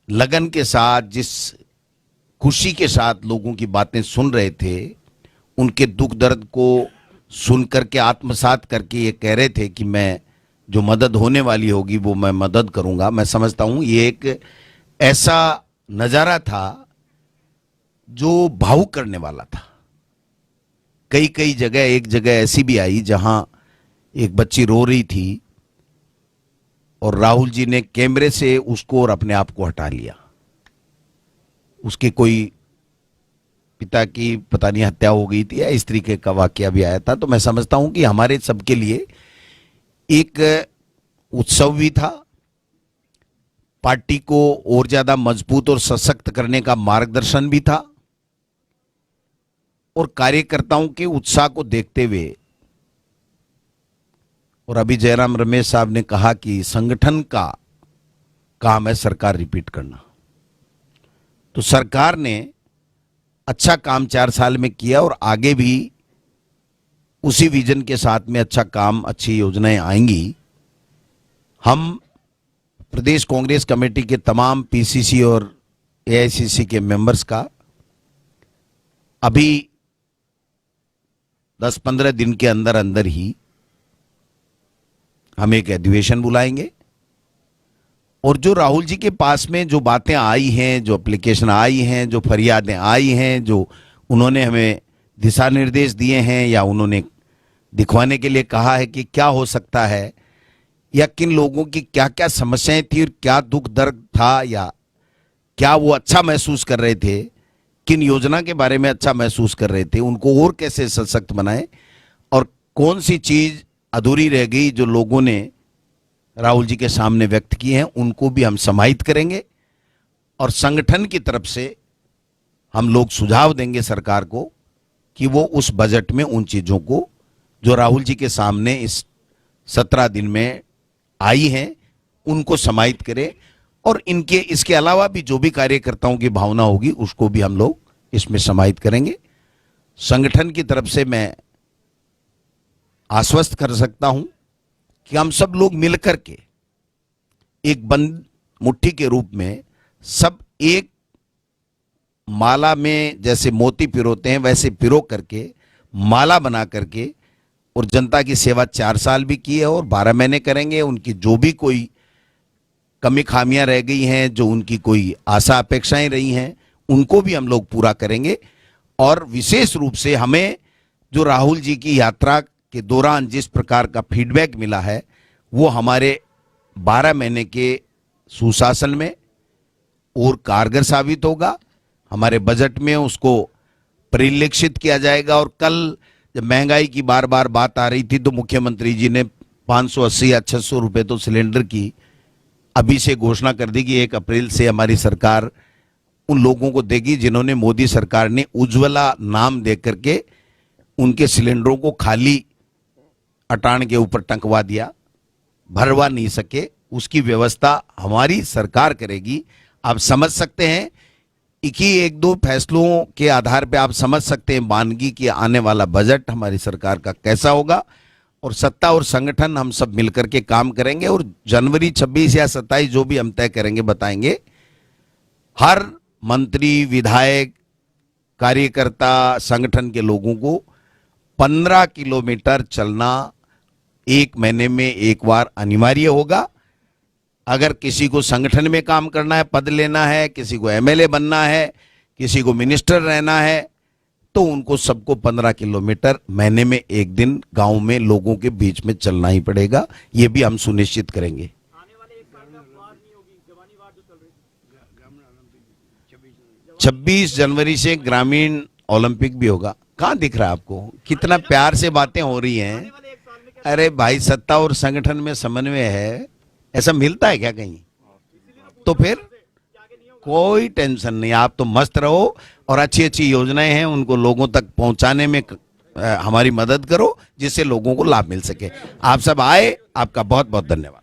लगन के साथ, जिस खुशी के साथ लोगों की बातें सुन रहे थे, उनके दुख दर्द को सुन करके आत्मसात करके ये कह रहे थे कि मैं जो मदद होने वाली होगी वो मैं मदद करूंगा। मैं समझता हूं ये एक ऐसा नजारा था जो भावुक करने वाला था। कई जगह, एक जगह ऐसी भी आई जहां एक बच्ची रो रही थी और राहुल जी ने कैमरे से उसको और अपने आप को हटा लिया। उसके कोई पिता की पता नहीं हत्या हो गई थी या इस तरीके का वाकया भी आया था। तो मैं समझता हूं कि हमारे सबके लिए एक उत्सव भी था, पार्टी को और ज्यादा मजबूत और सशक्त करने का मार्गदर्शन भी था, और कार्यकर्ताओं के उत्साह को देखते हुए, और अभी जयराम रमेश साहब ने कहा कि संगठन का काम है सरकार रिपीट करना, तो सरकार ने अच्छा काम 4 साल में किया और आगे भी उसी विजन के साथ में अच्छा काम, अच्छी योजनाएं आएंगी। हम प्रदेश कांग्रेस कमेटी के तमाम पीसीसी और एआईसीसी के मेंबर्स का अभी 10-15 दिन के अंदर अंदर ही हम एक अधिवेशन बुलाएंगे, और जो राहुल जी के पास में जो बातें आई हैं, जो एप्लीकेशन आई हैं, जो फरियादें आई हैं, जो उन्होंने हमें दिशा निर्देश दिए हैं या उन्होंने दिखवाने के लिए कहा है कि क्या हो सकता है या किन लोगों की क्या क्या समस्याएं थी और क्या दुख दर्द था, या क्या वो अच्छा महसूस कर रहे थे, किन योजना के बारे में अच्छा महसूस कर रहे थे, उनको और कैसे सशक्त बनाए, और कौन सी चीज अधूरी रह गई जो लोगों ने राहुल जी के सामने व्यक्त की हैं, उनको भी हम समाहित करेंगे। और संगठन की तरफ से हम लोग सुझाव देंगे सरकार को कि वो उस बजट में उन चीजों को जो राहुल जी के सामने इस 17 दिन में आई हैं उनको समाहित करे, और इनके इसके अलावा भी जो भी कार्यकर्ताओं की भावना होगी उसको भी हम लोग इसमें समाहित करेंगे। संगठन की तरफ से मैं आश्वस्त कर सकता हूं कि हम सब लोग मिलकर के एक बंद मुट्ठी के रूप में सब एक माला में जैसे मोती पिरोते हैं वैसे पिरो करके माला बना करके, और जनता की सेवा 4 साल भी की है और 12 महीने करेंगे। उनकी जो भी कोई कमी खामियां रह गई हैं, जो उनकी कोई आशा अपेक्षाएं रही हैं, उनको भी हम लोग पूरा करेंगे। और विशेष रूप से हमें जो राहुल जी की यात्रा के दौरान जिस प्रकार का फीडबैक मिला है वो हमारे 12 महीने के सुशासन में और कारगर साबित होगा। हमारे बजट में उसको परिलक्षित किया जाएगा। और कल जब महंगाई की बार बार बात आ रही थी तो मुख्यमंत्री जी ने 580 या 600 रुपए तो सिलेंडर की अभी से घोषणा कर दी कि 1 अप्रैल से हमारी सरकार उन लोगों को देगी जिन्होंने मोदी सरकार ने उज्ज्वला नाम दे करके उनके सिलेंडरों को खाली अटान के ऊपर टंकवा दिया, भरवा नहीं सके। उसकी व्यवस्था हमारी सरकार करेगी। आप समझ सकते हैं कि 1-2 फैसलों के आधार पे आप समझ सकते हैं मानगी कि आने वाला बजट हमारी सरकार का कैसा होगा। और सत्ता और संगठन हम सब मिलकर के काम करेंगे और जनवरी 26 या 27 जो भी हम तय करेंगे बताएंगे। हर मंत्री, विधायक, कार्यकर्ता, संगठन के लोगों को 15 किलोमीटर चलना 1 महीने में एक बार अनिवार्य होगा। अगर किसी को संगठन में काम करना है, पद लेना है, किसी को एमएलए बनना है, किसी को मिनिस्टर रहना है, तो उनको सबको 15 किलोमीटर महीने में एक दिन गांव में लोगों के बीच में चलना ही पड़ेगा। ये भी हम सुनिश्चित करेंगे। 26 जनवरी से ग्रामीण ओलंपिक भी होगा। कहाँ दिख रहा है आपको? कितना प्यार से बातें हो रही हैं। अरे भाई, सत्ता और संगठन में समन्वय है, ऐसा मिलता है क्या कहीं? तो फिर कोई टेंशन नहीं, आप तो मस्त रहो और अच्छी अच्छी योजनाएं हैं उनको लोगों तक पहुंचाने में हमारी मदद करो जिससे लोगों को लाभ मिल सके। आप सब आए, आपका बहुत बहुत धन्यवाद।